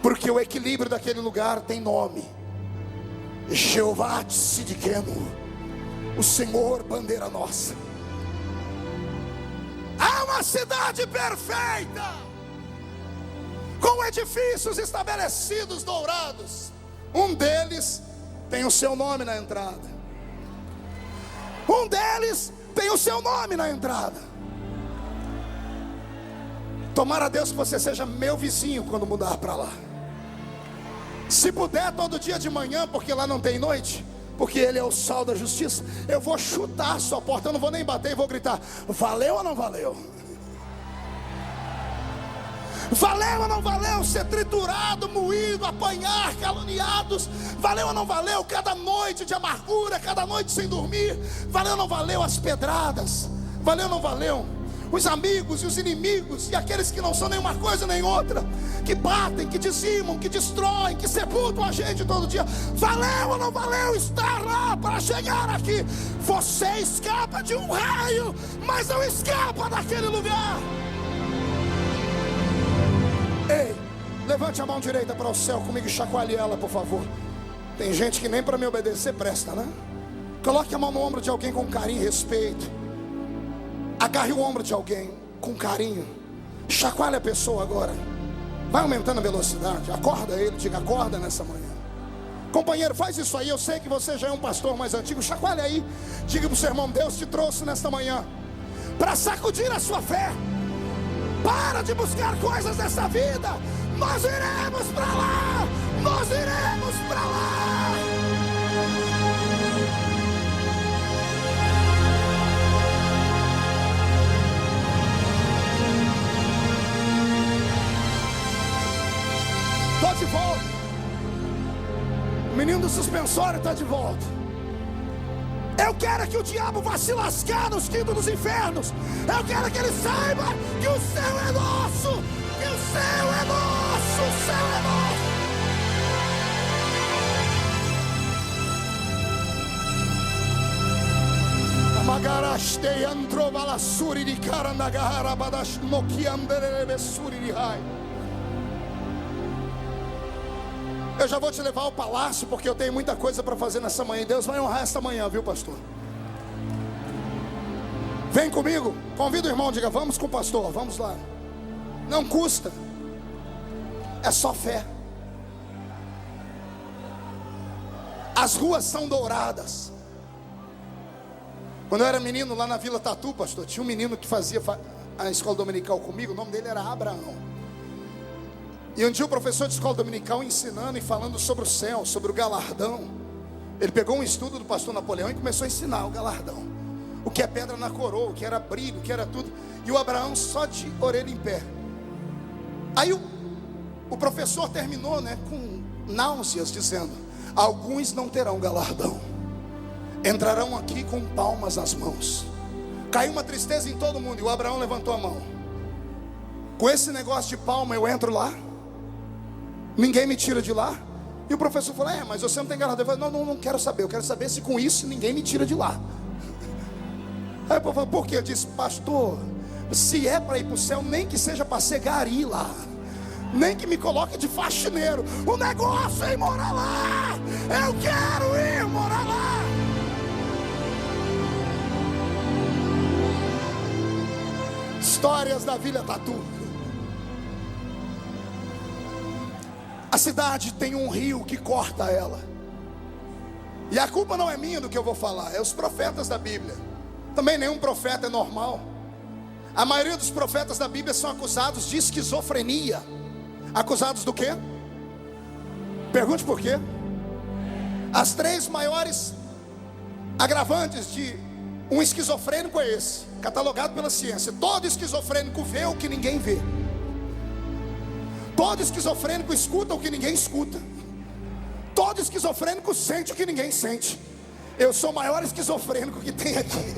porque o equilíbrio daquele lugar tem nome: Jeová Tsidkenu, o Senhor bandeira nossa. Há uma cidade perfeita, com edifícios estabelecidos dourados. Um deles tem o seu nome na entrada. Um deles tem o seu nome na entrada. Tomara a Deus que você seja meu vizinho quando mudar para lá. Se puder todo dia de manhã, porque lá não tem noite, porque Ele é o sol da justiça, eu vou chutar a sua porta, eu não vou nem bater e vou gritar: valeu ou não valeu? Valeu ou não valeu ser triturado, moído, apanhar, caluniados? Valeu ou não valeu cada noite de amargura, cada noite sem dormir? Valeu ou não valeu as pedradas? Valeu ou não valeu os amigos e os inimigos e aqueles que não são nenhuma coisa nem outra, que batem, que dizimam, que destroem, que sepultam a gente todo dia? Valeu ou não valeu estar lá para chegar aqui? Você escapa de um raio, mas não escapa daquele lugar. Ei, levante a mão direita para o céu comigo e chacoalhe ela, por favor. Tem gente que nem para me obedecer presta, né? Coloque a mão no ombro de alguém com carinho e respeito. Agarre o ombro de alguém com carinho. Chacoalhe a pessoa agora. Vai aumentando a velocidade. Acorda ele, diga: acorda nessa manhã. Companheiro, faz isso aí. Eu sei que você já é um pastor mais antigo. Chacoalhe aí. Diga para o seu irmão: Deus te trouxe nesta manhã para sacudir a sua fé. Para de buscar coisas dessa vida. Nós iremos para lá. Nós iremos para lá. Estou de volta. O menino do suspensório está de volta. Eu quero que o diabo vá se lascar nos quintos dos infernos. Eu quero que ele saiba que o céu é nosso. Que o céu é nosso. O céu é nosso. Amagarastei antrobalasuri de carandagara badash nokiamberebesuri de rai. Eu já vou te levar ao palácio, porque eu tenho muita coisa para fazer nessa manhã. Deus vai honrar essa manhã, viu, pastor? Vem comigo, convida o irmão, diga: vamos com o pastor, vamos lá. Não custa, é só fé. As ruas são douradas. Quando eu era menino lá na Vila Tatu, pastor, tinha um menino que fazia a escola dominical comigo. O nome dele era Abraão. E um dia o professor de escola dominical ensinando e falando sobre o céu, sobre o galardão. Ele pegou um estudo do pastor Napoleão e começou a ensinar o galardão. O que é pedra na coroa, o que era brilho, o que era tudo. E o Abraão só de orelha em pé. Aí o professor terminou, né, com náuseas, dizendo: alguns não terão galardão, entrarão aqui com palmas nas mãos. Caiu uma tristeza em todo mundo. E o Abraão levantou a mão: com esse negócio de palma eu entro lá? ninguém me tira de lá. E o professor falou: mas você não tem garantia. Eu falei: não quero saber. Eu quero saber se com isso ninguém me tira de lá. Aí o professor falou: por quê? Eu disse: pastor, se é para ir para o céu, nem que seja para ser gari lá, nem que me coloque de faxineiro. O negócio é ir morar lá. Eu quero ir morar lá. Histórias da Vila Tatu. A cidade tem um rio que corta ela. E a culpa não é minha do que eu vou falar, é os profetas da Bíblia. Também nenhum profeta é normal. A maioria dos profetas da Bíblia são acusados de esquizofrenia. Acusados do quê? Pergunte por quê. As 3 maiores agravantes de um esquizofrênico é esse, catalogado pela ciência. Todo esquizofrênico vê o que ninguém vê. Todo esquizofrênico escuta o que ninguém escuta. Todo esquizofrênico sente o que ninguém sente. Eu sou o maior esquizofrênico que tem aqui.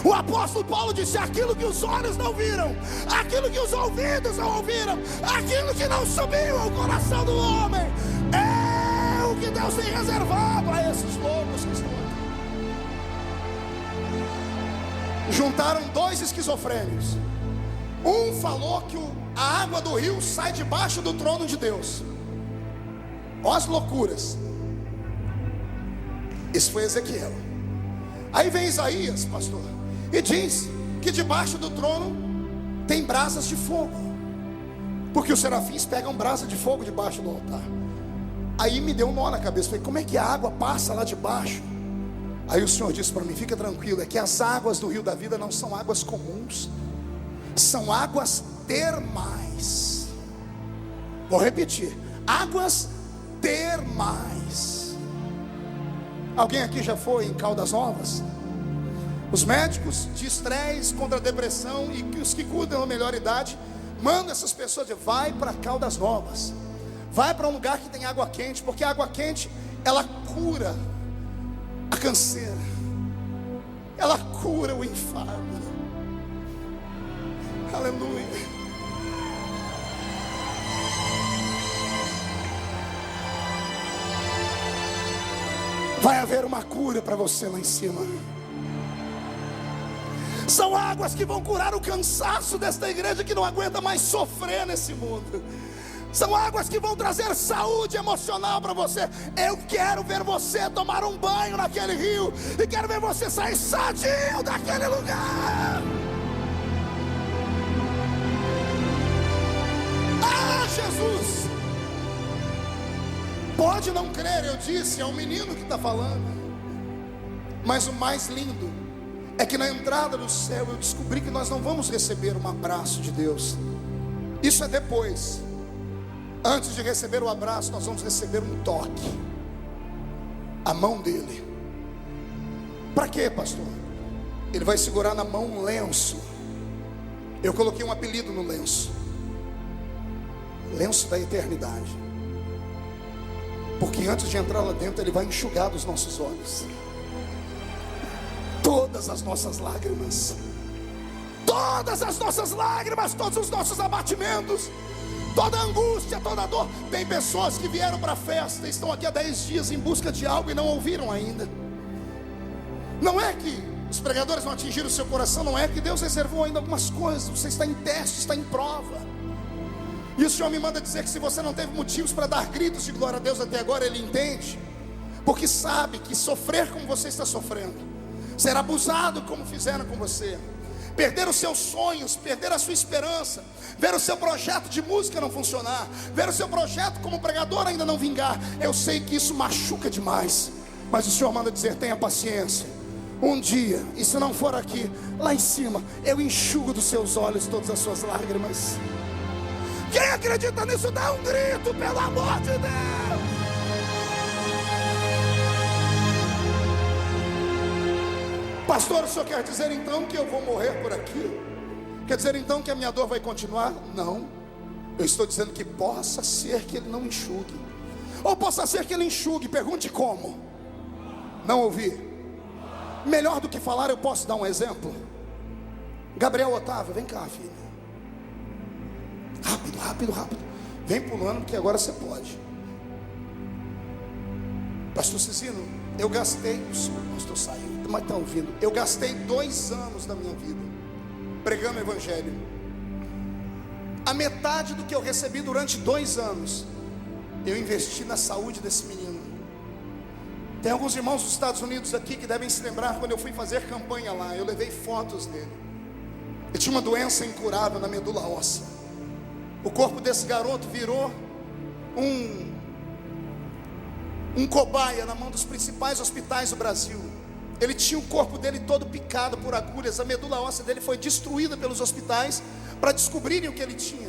O apóstolo Paulo disse: aquilo que os olhos não viram, aquilo que os ouvidos não ouviram, aquilo que não subiu ao coração do homem, é o que Deus tem reservado a esses loucos que estão aqui. Juntaram 2 esquizofrênicos. Um falou que a água do rio sai debaixo do trono de Deus. Olha as loucuras. Isso foi Ezequiel. Aí vem Isaías, pastor, e diz que debaixo do trono tem brasas de fogo, porque os serafins pegam brasa de fogo debaixo do altar. Aí me deu um nó na cabeça. Falei: como é que a água passa lá debaixo? Aí o Senhor disse para mim: fica tranquilo, é que as águas do rio da vida não são águas comuns, são águas termais. Vou repetir: águas termais. Alguém aqui já foi em Caldas Novas? Os médicos de estresse contra a depressão e os que cuidam da melhor idade mandam essas pessoas dizer: vai para Caldas Novas, vai para um lugar que tem água quente, porque a água quente, ela cura a canseira, ela cura o infarto. Aleluia. Vai haver uma cura para você lá em cima. São águas que vão curar o cansaço desta igreja que não aguenta mais sofrer nesse mundo. São águas que vão trazer saúde emocional para você. Eu quero ver você tomar um banho naquele rio, e quero ver você sair sadio daquele lugar. Ah, Jesus! Pode não crer, eu disse, é um menino que está falando. Mas o mais lindo é que na entrada do céu eu descobri que nós não vamos receber um abraço de Deus. Isso é depois. Antes de receber o abraço, nós vamos receber um toque, a mão dele. Para quê, pastor? Ele vai segurar na mão um lenço. Eu coloquei um apelido no lenço: lenço da eternidade. Porque antes de entrar lá dentro, ele vai enxugar dos nossos olhos todas as nossas lágrimas, todas as nossas lágrimas, todos os nossos abatimentos, toda a angústia, toda a dor. Tem pessoas que vieram para a festa, estão aqui há 10 dias em busca de algo e não ouviram ainda. Não é que os pregadores não atingiram o seu coração, não é que Deus reservou ainda algumas coisas. Você está em teste, está em prova. E o Senhor me manda dizer que se você não teve motivos para dar gritos de glória a Deus até agora, Ele entende, porque sabe que sofrer como você está sofrendo, ser abusado como fizeram com você, perder os seus sonhos, perder a sua esperança, ver o seu projeto de música não funcionar, ver o seu projeto como pregador ainda não vingar, eu sei que isso machuca demais. Mas o Senhor manda dizer: tenha paciência. Um dia, e se não for aqui, lá em cima, eu enxugo dos seus olhos todas as suas lágrimas. Quem acredita nisso, dá um grito, pelo amor de Deus. Pastor, o senhor quer dizer então que eu vou morrer por aqui? Quer dizer então que a minha dor vai continuar? Não. Eu estou dizendo que possa ser que ele não enxugue, ou possa ser que ele enxugue. Pergunte como. Não ouvi. Melhor do que falar, eu posso dar um exemplo. Gabriel Otávio, vem cá, filho. Rápido, rápido, rápido. Vem pulando, porque agora você pode. Pastor Cizino, eu gastei, o pastor saiu, mas está ouvindo. Eu gastei 2 anos da minha vida pregando o evangelho. A metade do que eu recebi durante 2 anos, eu investi na saúde desse menino. Tem alguns irmãos dos Estados Unidos aqui que devem se lembrar quando eu fui fazer campanha lá. Eu levei fotos dele. Ele tinha uma doença incurável na medula óssea. O corpo desse garoto virou um cobaia na mão dos principais hospitais do Brasil. Ele tinha o corpo dele todo picado por agulhas. A medula óssea dele foi destruída pelos hospitais para descobrirem o que ele tinha.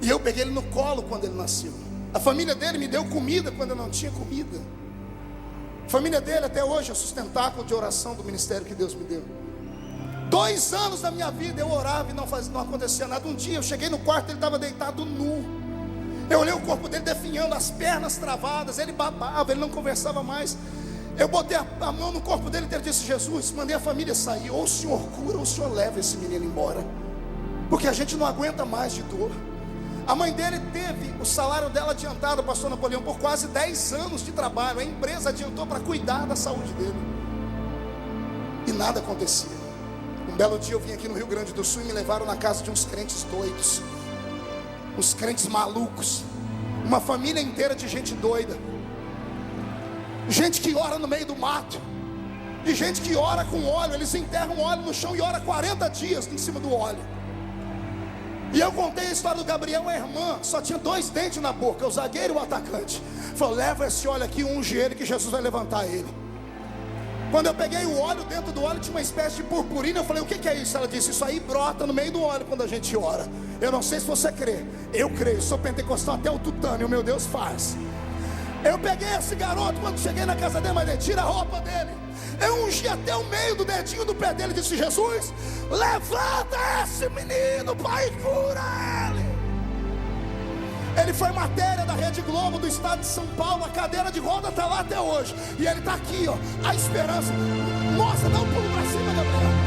E eu peguei ele no colo quando ele nasceu. A família dele me deu comida quando eu não tinha comida. A família dele até hoje é o sustentáculo de oração do ministério que Deus me deu. 2 anos da minha vida eu orava e não acontecia nada. Um dia eu cheguei no quarto, ele estava deitado nu. Eu olhei o corpo dele definhando, as pernas travadas, ele babava, ele não conversava mais. Eu botei a mão no corpo dele e ele disse: Jesus, mandei a família sair. Ou o Senhor cura, ou o Senhor leva esse menino embora, porque a gente não aguenta mais de dor. A mãe dele teve o salário dela adiantado, pastor Napoleão, por quase 10 anos de trabalho. A empresa adiantou para cuidar da saúde dele, e nada acontecia. Um belo dia eu vim aqui no Rio Grande do Sul e me levaram na casa de uns crentes doidos, uns crentes malucos, uma família inteira de gente doida, gente que ora no meio do mato, e gente que ora com óleo. Eles enterram óleo no chão e ora 40 dias em cima do óleo. E eu contei a história do Gabriel. A irmã só tinha 2 dentes na boca, o zagueiro e o atacante. Falou: leva esse óleo aqui, unge ele, que Jesus vai levantar ele. Quando eu peguei o óleo, dentro do óleo tinha uma espécie de purpurina. Eu falei: o que é isso? Ela disse: isso aí brota no meio do óleo quando a gente ora. Eu não sei se você crê, eu creio, sou pentecostal até o tutano, e o meu Deus faz. Eu peguei esse garoto, quando cheguei na casa dele, mas ele tira a roupa dele, eu ungi até o meio do dedinho do pé dele e disse: Jesus, levanta esse menino, Pai, cura ele. Ele foi matéria da Rede Globo do estado de São Paulo. A cadeira de roda está lá até hoje, e ele está aqui, ó, a esperança. Nossa, dá um pulo para cima, Gabriel.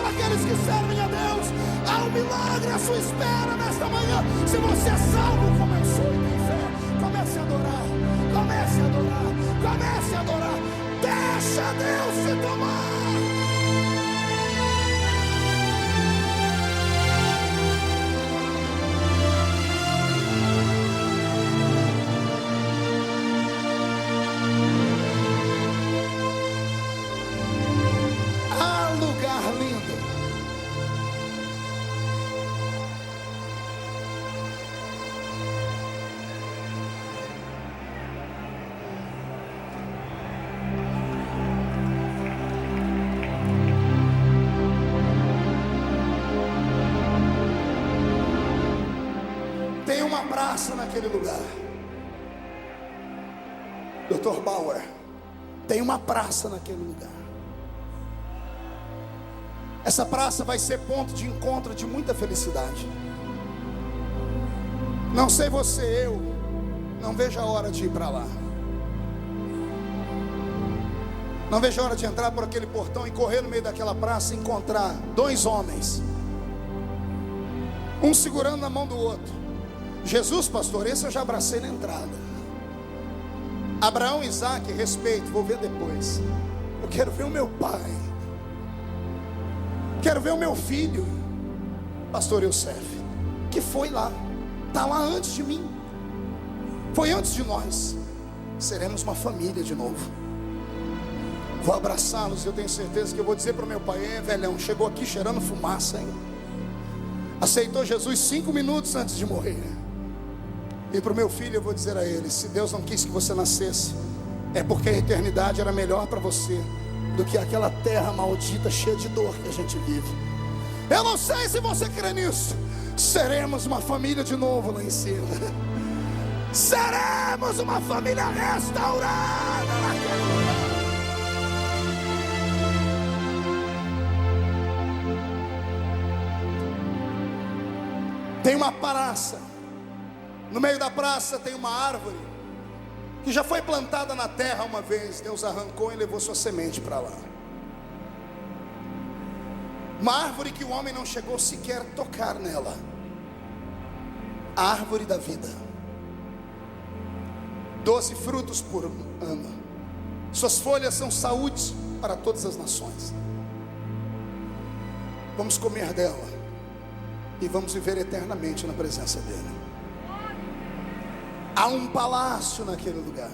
Aqueles que servem a Deus, há um milagre à sua espera nesta manhã. Se você é salvo, como eu sou e tem fé, comece a adorar, comece a adorar, comece a adorar. Deixa Deus se tomar. Naquele lugar, Dr. Bauer, tem uma praça naquele lugar. Essa praça vai ser ponto de encontro de muita felicidade. Não sei você, eu não vejo a hora de ir para lá. Não vejo a hora de entrar por aquele portão e correr no meio daquela praça e encontrar 2 homens, um segurando na mão do outro. Jesus, pastor, esse eu já abracei na entrada. Abraão, Isaac, respeito, vou ver depois. Eu quero ver o meu pai, quero ver o meu filho, pastor Youssef, que foi lá, está lá antes de mim, foi antes de nós. Seremos uma família de novo. Vou abraçá-los. Eu tenho certeza que eu vou dizer para o meu pai: velhão, chegou aqui cheirando fumaça, hein? Aceitou Jesus 5 minutos antes de morrer. E para o meu filho eu vou dizer a ele: se Deus não quis que você nascesse, é porque a eternidade era melhor para você do que aquela terra maldita cheia de dor que a gente vive. Eu não sei se você crê nisso. Seremos uma família de novo lá em cima. Seremos uma família restaurada naquele lugar. Tem uma praça No meio da praça tem uma árvore que já foi plantada na terra uma vez. Deus arrancou e levou sua semente para lá. Uma árvore que o homem não chegou sequer a tocar nela. A árvore da vida. 12 frutos por ano. Suas folhas são saúde para todas as nações. Vamos comer dela e vamos viver eternamente na presença dele. Há um palácio naquele lugar.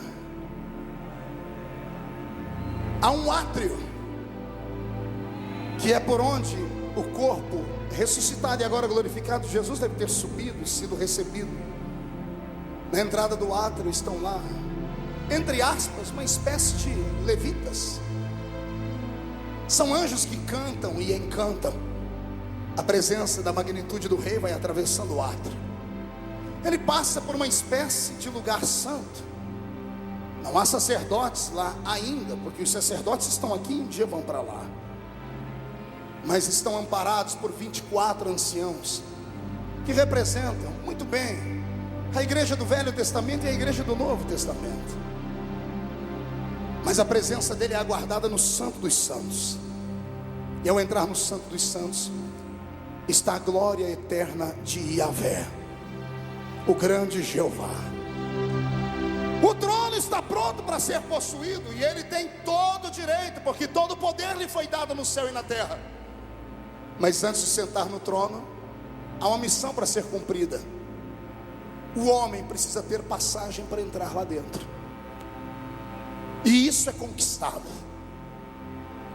Há um átrio, que é por onde o corpo ressuscitado e agora glorificado de Jesus deve ter subido e sido recebido. Na entrada do átrio estão lá, entre aspas, uma espécie de levitas. São anjos que cantam e encantam. A presença da magnitude do rei vai atravessando o átrio. Ele passa por uma espécie de lugar santo. Não há sacerdotes lá ainda, porque os sacerdotes estão aqui e um dia vão para lá. Mas estão amparados por 24 anciãos, que representam muito bem a igreja do Velho Testamento e a igreja do Novo Testamento. Mas a presença dele é aguardada no Santo dos Santos. E ao entrar no Santo dos Santos, está a glória eterna de Yahvé, o grande Jeová. O trono está pronto para ser possuído, e ele tem todo o direito, porque todo o poder lhe foi dado no céu e na terra. Mas antes de sentar no trono, há uma missão para ser cumprida. O homem precisa ter passagem para entrar lá dentro, e isso é conquistado.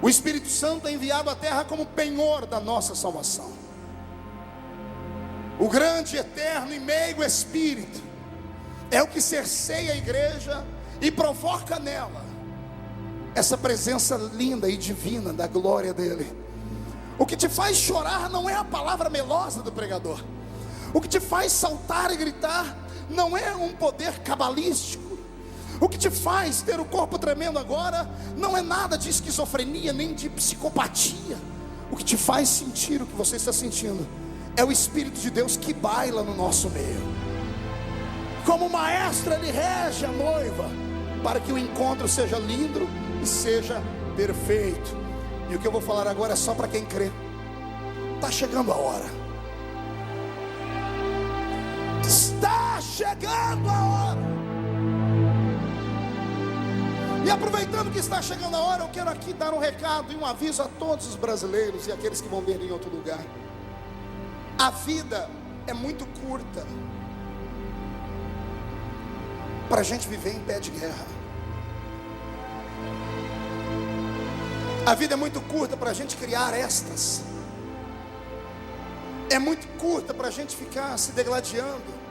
O Espírito Santo é enviado à terra como penhor da nossa salvação. O grande, eterno e meigo Espírito é o que cerceia a igreja e provoca nela essa presença linda e divina da glória dele. O que te faz chorar não é a palavra melosa do pregador. O que te faz saltar e gritar não é um poder cabalístico. O que te faz ter o corpo tremendo agora não é nada de esquizofrenia nem de psicopatia. O que te faz sentir o que você está sentindo é o Espírito de Deus que baila no nosso meio. Como maestro, ele rege a noiva para que o encontro seja lindo e seja perfeito. E o que eu vou falar agora é só para quem crê. Está chegando a hora. Está chegando a hora. E aproveitando que está chegando a hora, eu quero aqui dar um recado e um aviso a todos os brasileiros e aqueles que vão ver em outro lugar. A vida é muito curta para a gente viver em pé de guerra. A vida é muito curta para a gente criar arestas. É muito curta para a gente ficar se degladiando.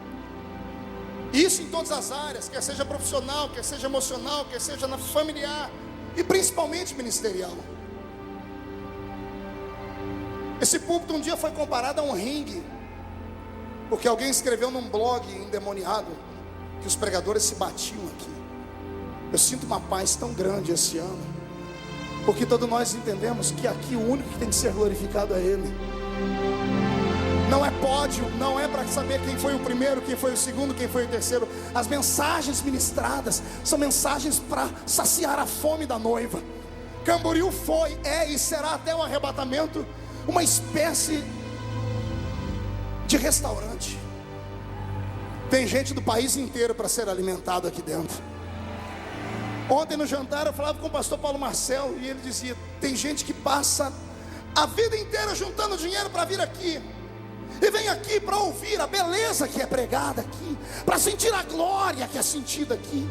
Isso em todas as áreas, quer seja profissional, quer seja emocional, quer seja na familiar e principalmente ministerial. Esse púlpito um dia foi comparado a um ringue, porque alguém escreveu num blog endemoniado que os pregadores se batiam aqui. Eu sinto uma paz tão grande esse ano, porque todos nós entendemos que aqui o único que tem que ser glorificado é Ele. Não é pódio, não é para saber quem foi o primeiro, quem foi o segundo, quem foi o terceiro. As mensagens ministradas são mensagens para saciar a fome da noiva. Camboriú foi, é e será até o arrebatamento uma espécie de restaurante. Tem gente do país inteiro para ser alimentado aqui dentro. Ontem no jantar eu falava com o pastor Paulo Marcel e ele dizia: tem gente que passa a vida inteira juntando dinheiro para vir aqui, e vem aqui para ouvir a beleza que é pregada aqui, para sentir a glória que é sentida aqui.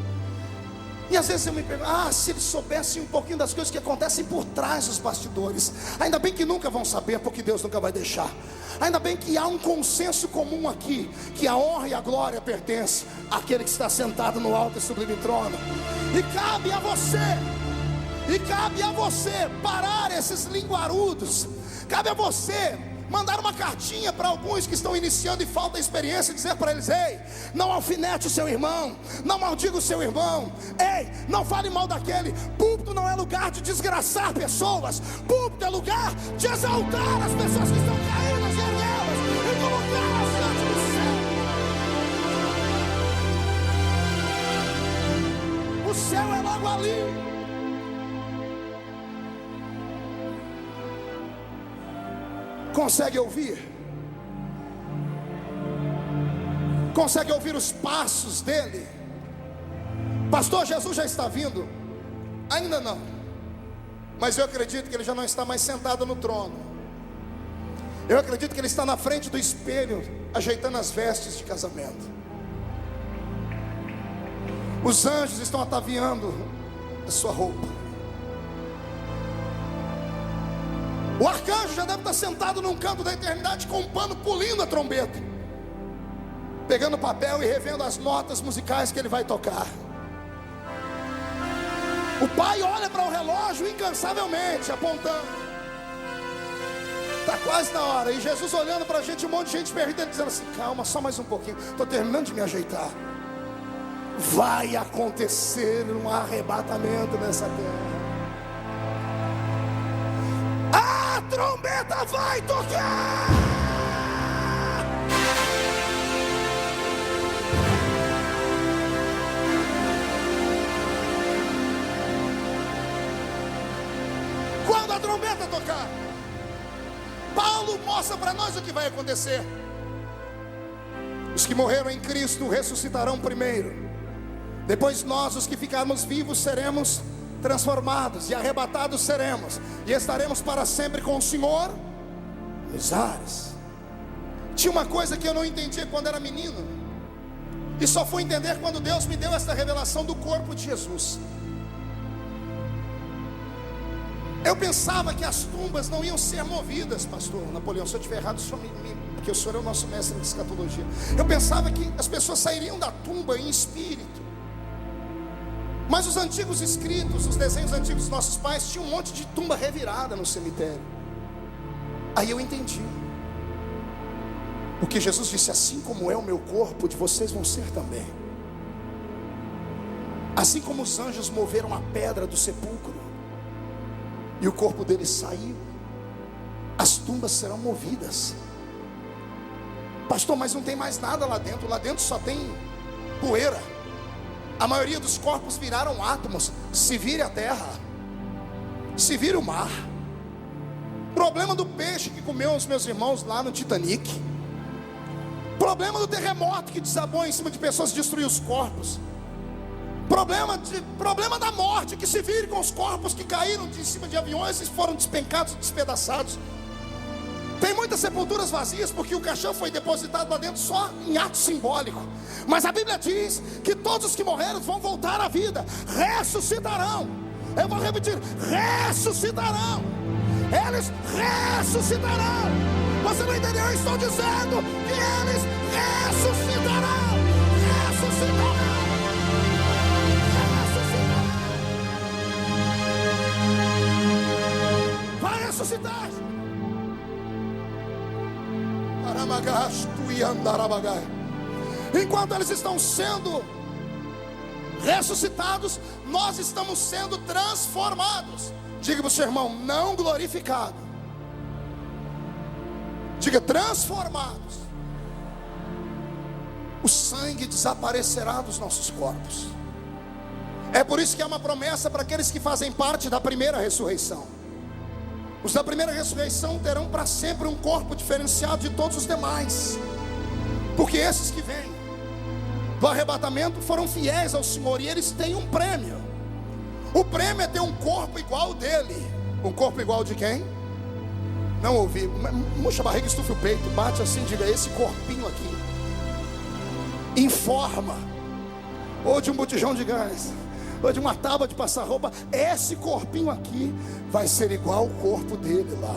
E às vezes eu me pergunto: se eles soubessem um pouquinho das coisas que acontecem por trás dos bastidores. Ainda bem que nunca vão saber, porque Deus nunca vai deixar. Ainda bem que há um consenso comum aqui, que a honra e a glória pertencem àquele que está sentado no alto e sublime trono. E cabe a você parar esses linguarudos. Cabe a você mandar uma cartinha para alguns que estão iniciando e falta experiência, e dizer para eles: ei, não alfinete o seu irmão, não maldiga o seu irmão, ei, não fale mal daquele. Púlpito não é lugar de desgraçar pessoas, púlpito é lugar de exaltar as pessoas que estão caídas e erguê-las e colocá-las diante do céu. o céu é logo ali. Consegue ouvir? Consegue ouvir os passos dele? Pastor, Jesus já está vindo? Ainda não, mas eu acredito que ele já não está mais sentado no trono. Eu acredito que ele está na frente do espelho, ajeitando as vestes de casamento. Os anjos estão ataviando a sua roupa. O arcanjo já deve estar sentado num canto da eternidade com um pano, pulindo a trombeta, pegando papel e revendo as notas musicais que ele vai tocar. O pai olha para o relógio incansavelmente, apontando. Está quase na hora. E Jesus olhando para a gente, um monte de gente perdida, dizendo assim: calma, só mais um pouquinho, estou terminando de me ajeitar. Vai acontecer um arrebatamento nessa terra. A trombeta vai tocar. Quando a trombeta tocar, Paulo mostra para nós o que vai acontecer. Os que morreram em Cristo ressuscitarão primeiro. Depois nós, os que ficarmos vivos, seremos transformados e arrebatados seremos, e estaremos para sempre com o Senhor nos ares. Tinha uma coisa que eu não entendia quando era menino, e só fui entender quando Deus me deu essa revelação do corpo de Jesus. Eu pensava que as tumbas não iam ser movidas, pastor Napoleão, se eu estiver errado, porque o senhor é o nosso mestre de escatologia. Eu pensava que as pessoas sairiam da tumba em espírito. Mas os antigos escritos, os desenhos antigos dos nossos pais, tinham um monte de tumba revirada no cemitério. Aí eu entendi. Porque Jesus disse: assim como é o meu corpo, de vocês vão ser também. Assim como os anjos moveram a pedra do sepulcro e o corpo dele saiu, as tumbas serão movidas. Pastor, mas não tem mais nada lá dentro. Lá dentro só tem poeira. A maioria dos corpos viraram átomos. Se vire a terra, se vire o mar. Problema do peixe que comeu os meus irmãos lá no Titanic. Problema do terremoto que desabou em cima de pessoas e destruiu os corpos. Problema da morte, que se vire com os corpos que caíram de cima de aviões e foram despencados, despedaçados. Tem muitas sepulturas vazias porque o caixão foi depositado lá dentro só em ato simbólico. Mas a Bíblia diz que todos os que morreram vão voltar à vida, ressuscitarão. Eu vou repetir: ressuscitarão. Eles ressuscitarão. Você não entendeu? Eu estou dizendo que eles ressuscitarão. Ressuscitarão. Ressuscitarão. Vai ressuscitar. Enquanto eles estão sendo ressuscitados, nós estamos sendo transformados. Diga para o seu irmão: não glorificado. Diga: transformados. O sangue desaparecerá dos nossos corpos. É por isso que há uma promessa para aqueles que fazem parte da primeira ressurreição. Os da primeira ressurreição terão para sempre um corpo diferenciado de todos os demais, porque esses que vêm do arrebatamento foram fiéis ao Senhor, e eles têm um prêmio. O prêmio é ter um corpo igual ao dele. Um corpo igual de quem? Não ouvi. Murcha a barriga, estufa o peito, bate assim, diga: esse corpinho aqui, em forma ou de um botijão de gás, ou de uma tábua de passar roupa, esse corpinho aqui vai ser igual ao corpo dele lá.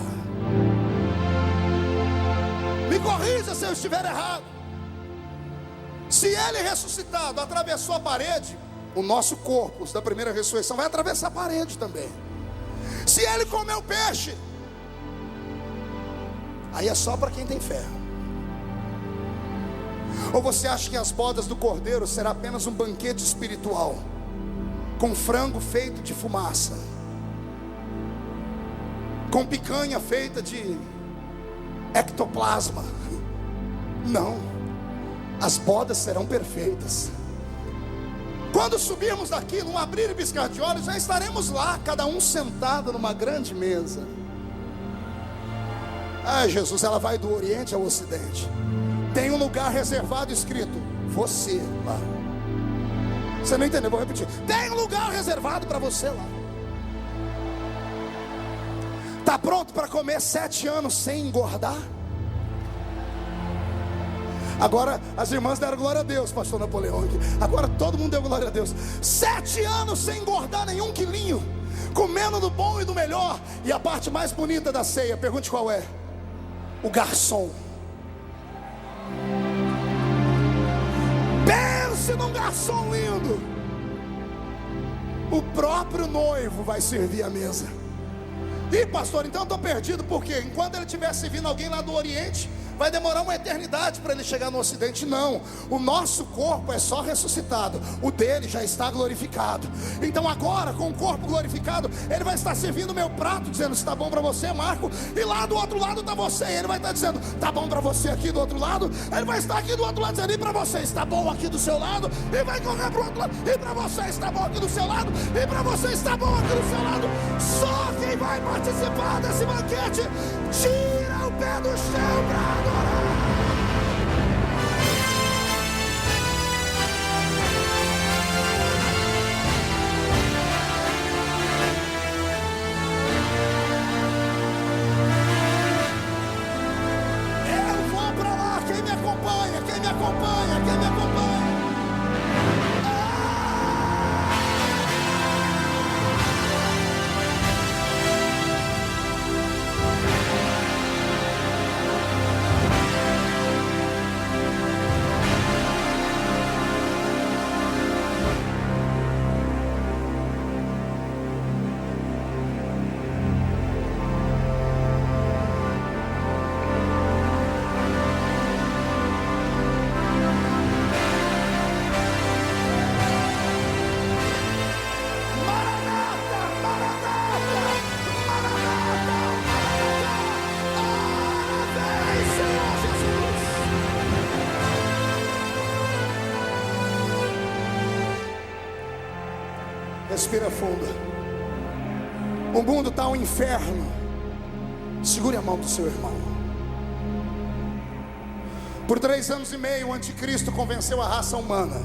Me corrija se eu estiver errado. Se ele ressuscitado atravessou a parede, o nosso corpo, os da primeira ressurreição, vai atravessar a parede também. Se ele comeu peixe, aí é só para quem tem fé. Ou você acha que as bodas do Cordeiro será apenas um banquete espiritual, com frango feito de fumaça, com picanha feita de ectoplasma? Não, as bodas serão perfeitas, Quando subirmos daqui, num abrir e piscar de olhos, já estaremos lá, cada um sentado numa grande mesa. Ah, Jesus, ela vai do Oriente ao Ocidente. Tem um lugar reservado escrito, você lá. Você não entendeu, vou repetir. Tem um lugar reservado para você lá. Está pronto para comer 7 anos sem engordar? Agora as irmãs deram glória a Deus, pastor Napoleão aqui. Agora todo mundo deu glória a Deus. 7 anos sem engordar nenhum quilinho, comendo do bom e do melhor. E a parte mais bonita da ceia, pergunte qual é? O garçom. Pense num garçom lindo. O próprio noivo vai servir a mesa. E pastor, então eu estou perdido, porque enquanto ele estiver servindo alguém lá do Oriente, vai demorar uma eternidade para ele chegar no Ocidente. Não, o nosso corpo é só ressuscitado, o dele já está glorificado. Então agora, com o corpo glorificado, ele vai estar servindo o meu prato, dizendo, está bom para você, Marco. E lá do outro lado está você, e ele vai estar dizendo, está bom para você aqui do outro lado. Ele vai estar aqui do outro lado dizendo, e para você está bom aqui do seu lado. E vai correr para o outro lado, e para você está bom aqui do seu lado. E para você está bom aqui do seu lado. Só quem vai participar desse banquete tira o pé do chão para adorar. Eu vou para lá, quem me acompanha, quem me acompanha, quem me acompanha. Respira fundo. O mundo está um inferno. Segure a mão do seu irmão. Por 3 anos e meio o anticristo convenceu a raça humana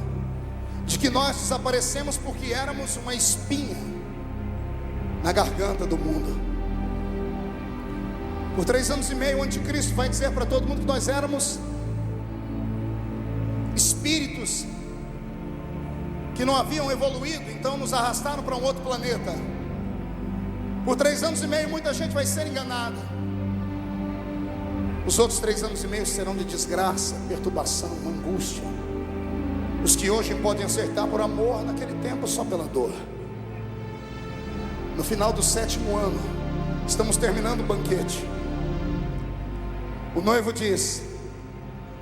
de que nós desaparecemos porque éramos uma espinha na garganta do mundo. Por 3 anos e meio o anticristo vai dizer para todo mundo que nós éramos espíritos que não haviam evoluído, então nos arrastaram para um outro planeta. Por 3 anos e meio muita gente vai ser enganada. Os outros 3 anos e meio serão de desgraça, perturbação, angústia. Os que hoje podem acertar por amor, naquele tempo só pela dor. No final do 7º ano, estamos terminando o banquete. O noivo diz,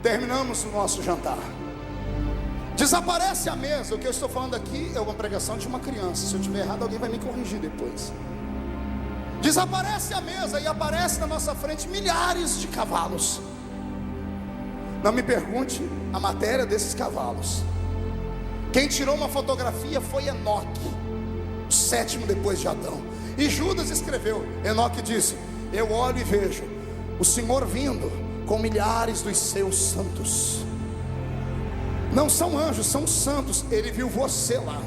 terminamos o nosso jantar. Desaparece a mesa. O que eu estou falando aqui é uma pregação de uma criança. Se eu estiver errado, alguém vai me corrigir depois. Desaparece a mesa e aparece na nossa frente milhares de cavalos. Não me pergunte a matéria desses cavalos. Quem tirou uma fotografia foi Enoque, o 7º depois de Adão. E Judas escreveu. Enoque disse, eu olho e vejo o Senhor vindo com milhares dos seus santos. Não são anjos, são santos. Ele viu você lá.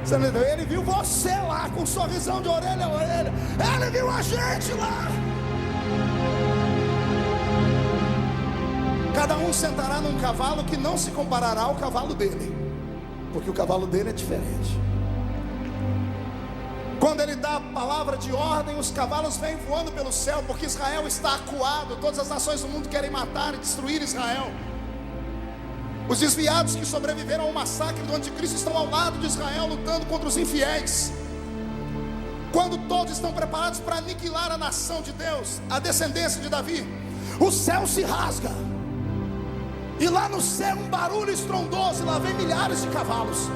Você não entendeu? Ele viu você lá, com um sorrisão de orelha a orelha. Ele viu a gente lá. Cada um sentará num cavalo que não se comparará ao cavalo dele, porque o cavalo dele é diferente. Quando ele dá a palavra de ordem, os cavalos vêm voando pelo céu, porque Israel está acuado. Todas as nações do mundo querem matar e destruir Israel. Os desviados que sobreviveram ao massacre do anticristo estão ao lado de Israel, lutando contra os infiéis. Quando todos estão preparados para aniquilar a nação de Deus, a descendência de Davi, o céu se rasga. E lá no céu um barulho estrondoso, e lá vem milhares de cavalos.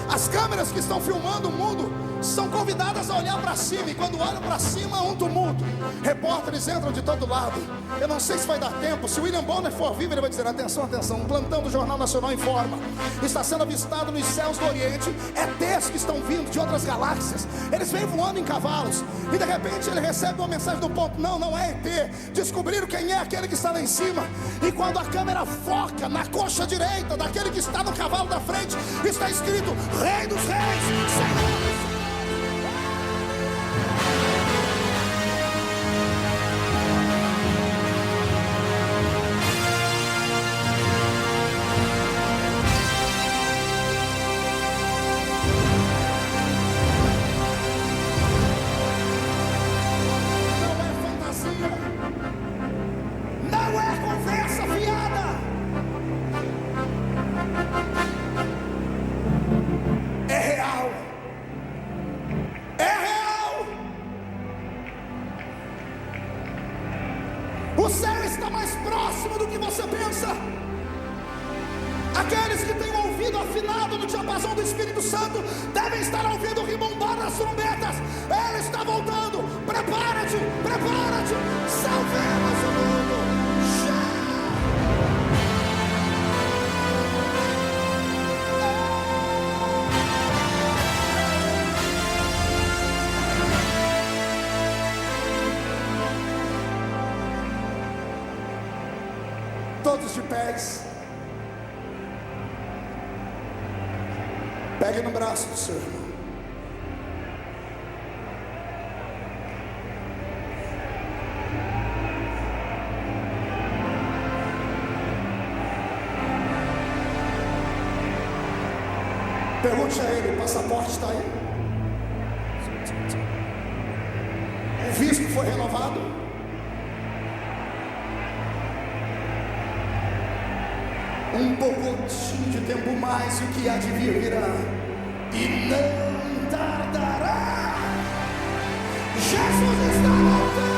As câmeras que estão filmando o mundo são convidadas a olhar para cima, e quando olham para cima, um tumulto. culto, repórteres entram de todo lado. Eu não sei se vai dar tempo. Se o William Bonner for vivo, ele vai dizer: atenção, atenção, um plantão do Jornal Nacional informa: está sendo avistado nos céus do Oriente ETs que estão vindo de outras galáxias. Eles vêm voando em cavalos, e de repente ele recebe uma mensagem do ponto: não, não é ET. Descobriram quem é aquele que está lá em cima. E quando a câmera foca na coxa direita daquele que está no cavalo da frente, está escrito: Rei dos Reis, Senhor dos Senhores. O céu está mais próximo do que você pensa. Aqueles que têm ouvido afinado no diapasão do Espírito Santo devem estar ouvindo o ribombar das trombetas. Ele está voltando. Prepara-te, prepara-te. Salvemos o mundo. Todos de pés. Pegue no braço do seu irmão. Pergunte a ele: o passaporte está aí? O visto foi renovado? Um pouquinho de tempo mais, e o que há de vir virá, e não tardará. Jesus está voltando.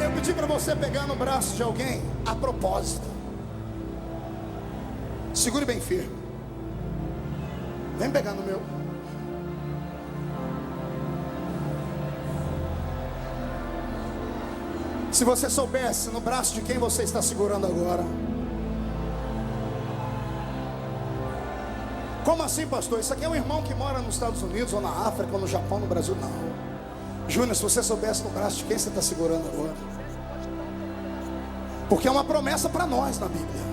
Eu pedi para você pegar no braço de alguém a propósito. Segure bem firme. Vem pegar no meu. Se você soubesse no braço de quem você está segurando agora. Como assim, pastor? Isso aqui é um irmão que mora nos Estados Unidos, ou na África, ou no Japão, no Brasil? Não. Júnior, se você soubesse no braço de quem você está segurando agora. Porque é uma promessa para nós na Bíblia.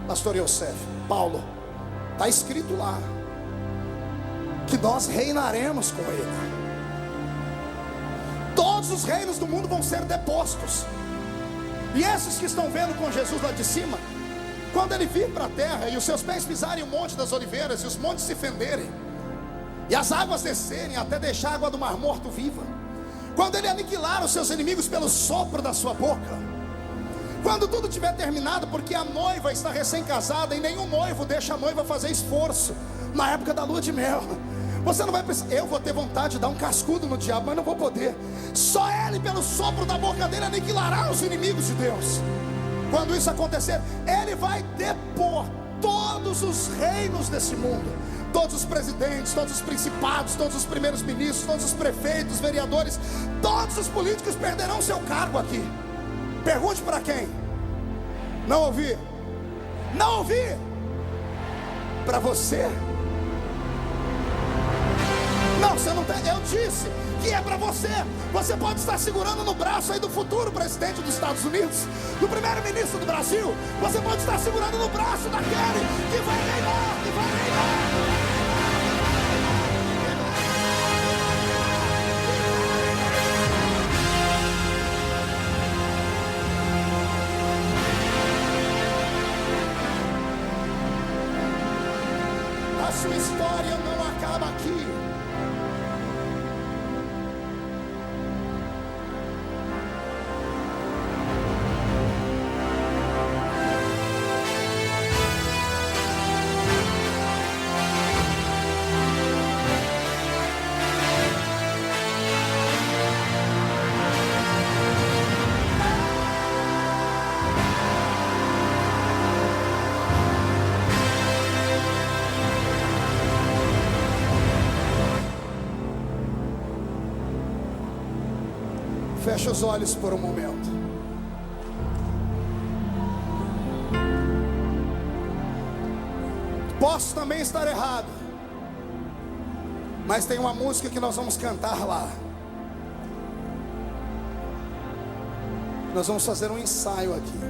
Pastor Yosef, Paulo, está escrito lá que nós reinaremos com ele. Todos os reinos do mundo vão ser depostos. E esses que estão vendo com Jesus lá de cima, quando ele vir para a terra e os seus pés pisarem o monte das oliveiras, e os montes se fenderem, e as águas descerem até deixar a água do mar morto viva, quando ele aniquilar os seus inimigos pelo sopro da sua boca, quando tudo tiver terminado, porque a noiva está recém-casada, e nenhum noivo deixa a noiva fazer esforço na época da lua de mel. Você não vai pensar: eu vou ter vontade de dar um cascudo no diabo, mas não vou poder. Só ele, pelo sopro da boca dele, aniquilará os inimigos de Deus. Quando isso acontecer, ele vai depor todos os reinos desse mundo, todos os presidentes, todos os principados, todos os primeiros ministros, todos os prefeitos, vereadores, todos os políticos perderão seu cargo aqui. Pergunte para quem? Não ouvi? Não ouvi? Para você? Não, você não tem. Eu disse que é para você. Você pode estar segurando no braço aí do futuro presidente dos Estados Unidos, do primeiro-ministro do Brasil. Você pode estar segurando no braço daquele que vai reinar, que vai reinar. A sua história não acaba aqui. Feche os olhos por um momento. Posso também estar errado, mas tem uma música que nós vamos cantar lá. Nós vamos fazer um ensaio aqui.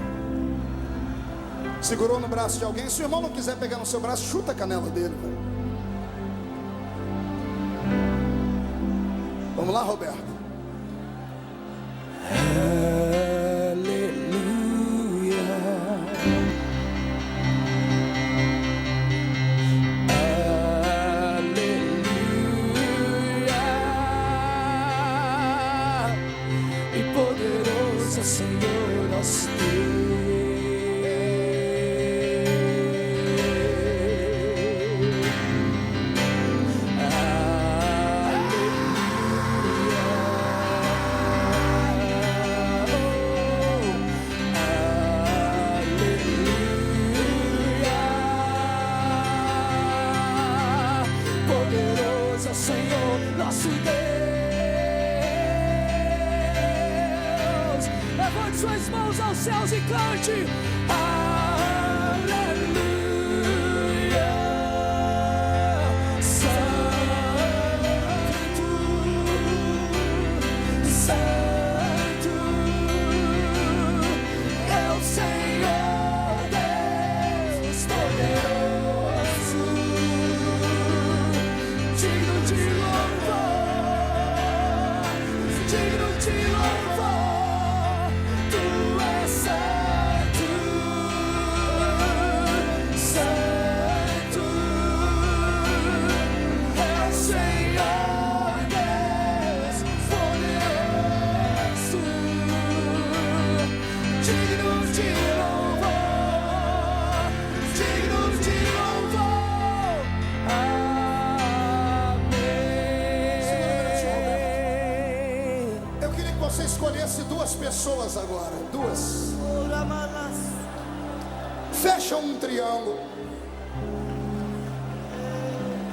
Segurou no braço de alguém? Se o irmão não quiser pegar no seu braço, chuta a canela dele, velho. Vamos lá, Roberto. Senhor nosso Deus, poderoso Senhor nosso Deus. Levante suas mãos aos céus e cante: aleluia, santo, santo é o Senhor Deus poderoso, digno de louvor, digno de louvor. Você escolhesse duas pessoas agora, duas. Fecha um triângulo.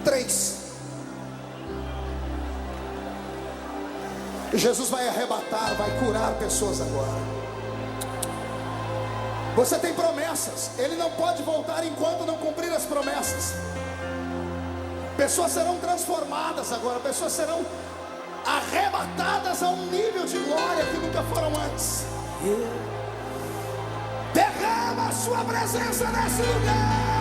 3. Jesus vai arrebatar, vai curar pessoas agora. Você tem promessas, Ele não pode voltar enquanto não cumprir as promessas. Pessoas serão transformadas agora, pessoas serão arrebatadas a um nível de glória que nunca foram antes. Derrama a sua presença nesse lugar.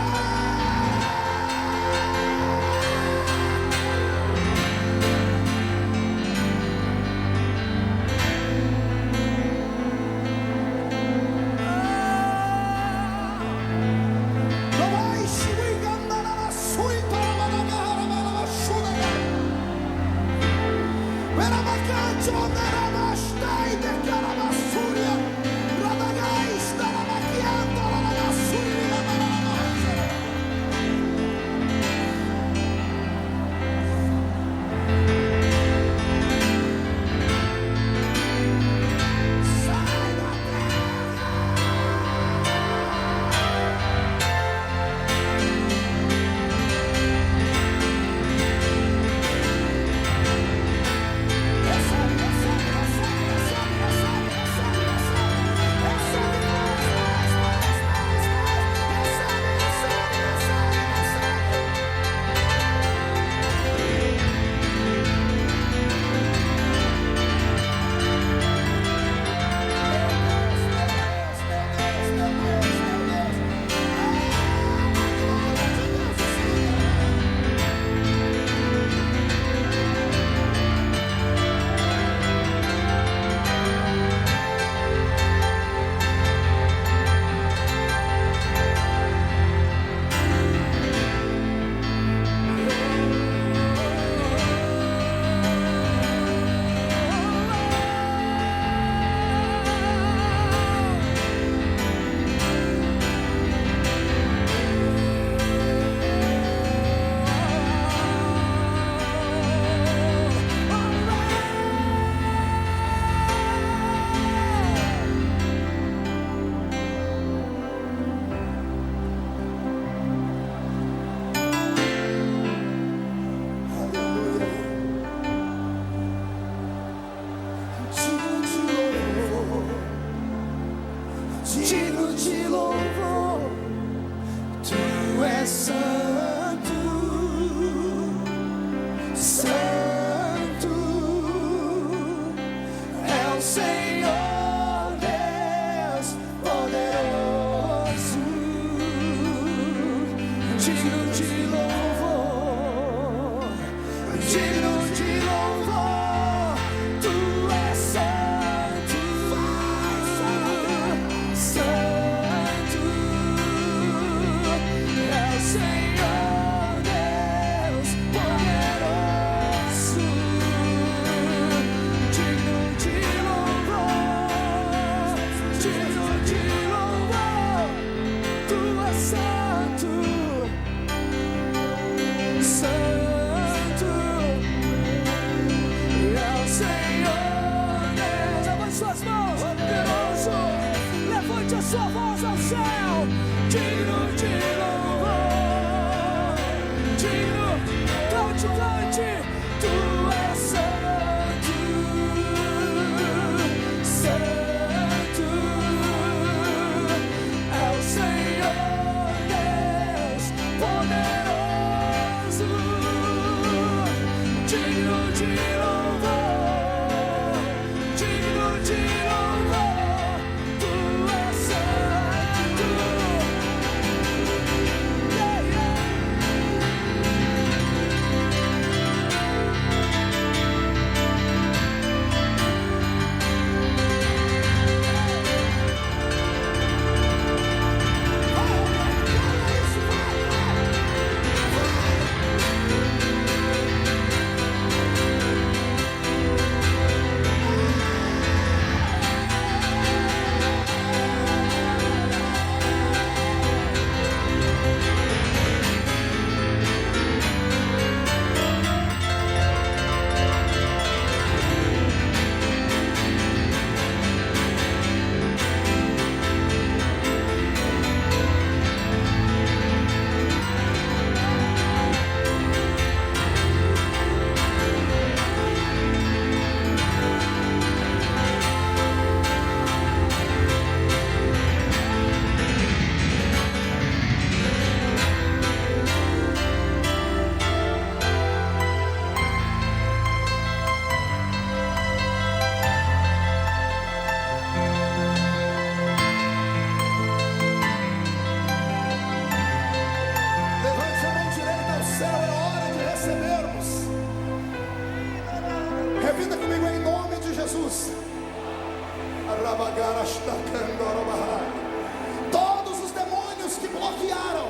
Todos os demônios que bloquearam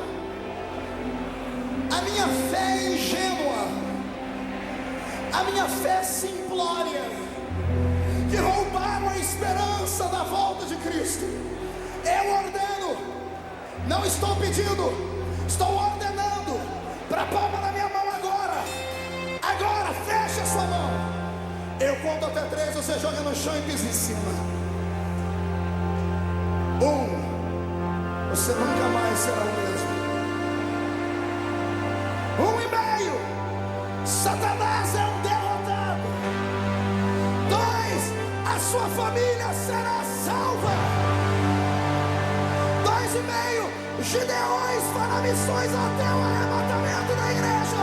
a minha fé ingênua, a minha fé simplória, que roubaram a esperança da volta de Cristo, eu ordeno, não estou pedindo, estou ordenando, para a palma da minha mão agora, feche a sua mão, eu conto até 3, você joga no chão e pisa em cima. 1, você nunca mais será o mesmo. 1,5, Satanás é um derrotado. 2, a sua família será salva. 2,5, Gideões fará missões até o arrebatamento da igreja.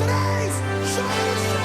3, joga no chão.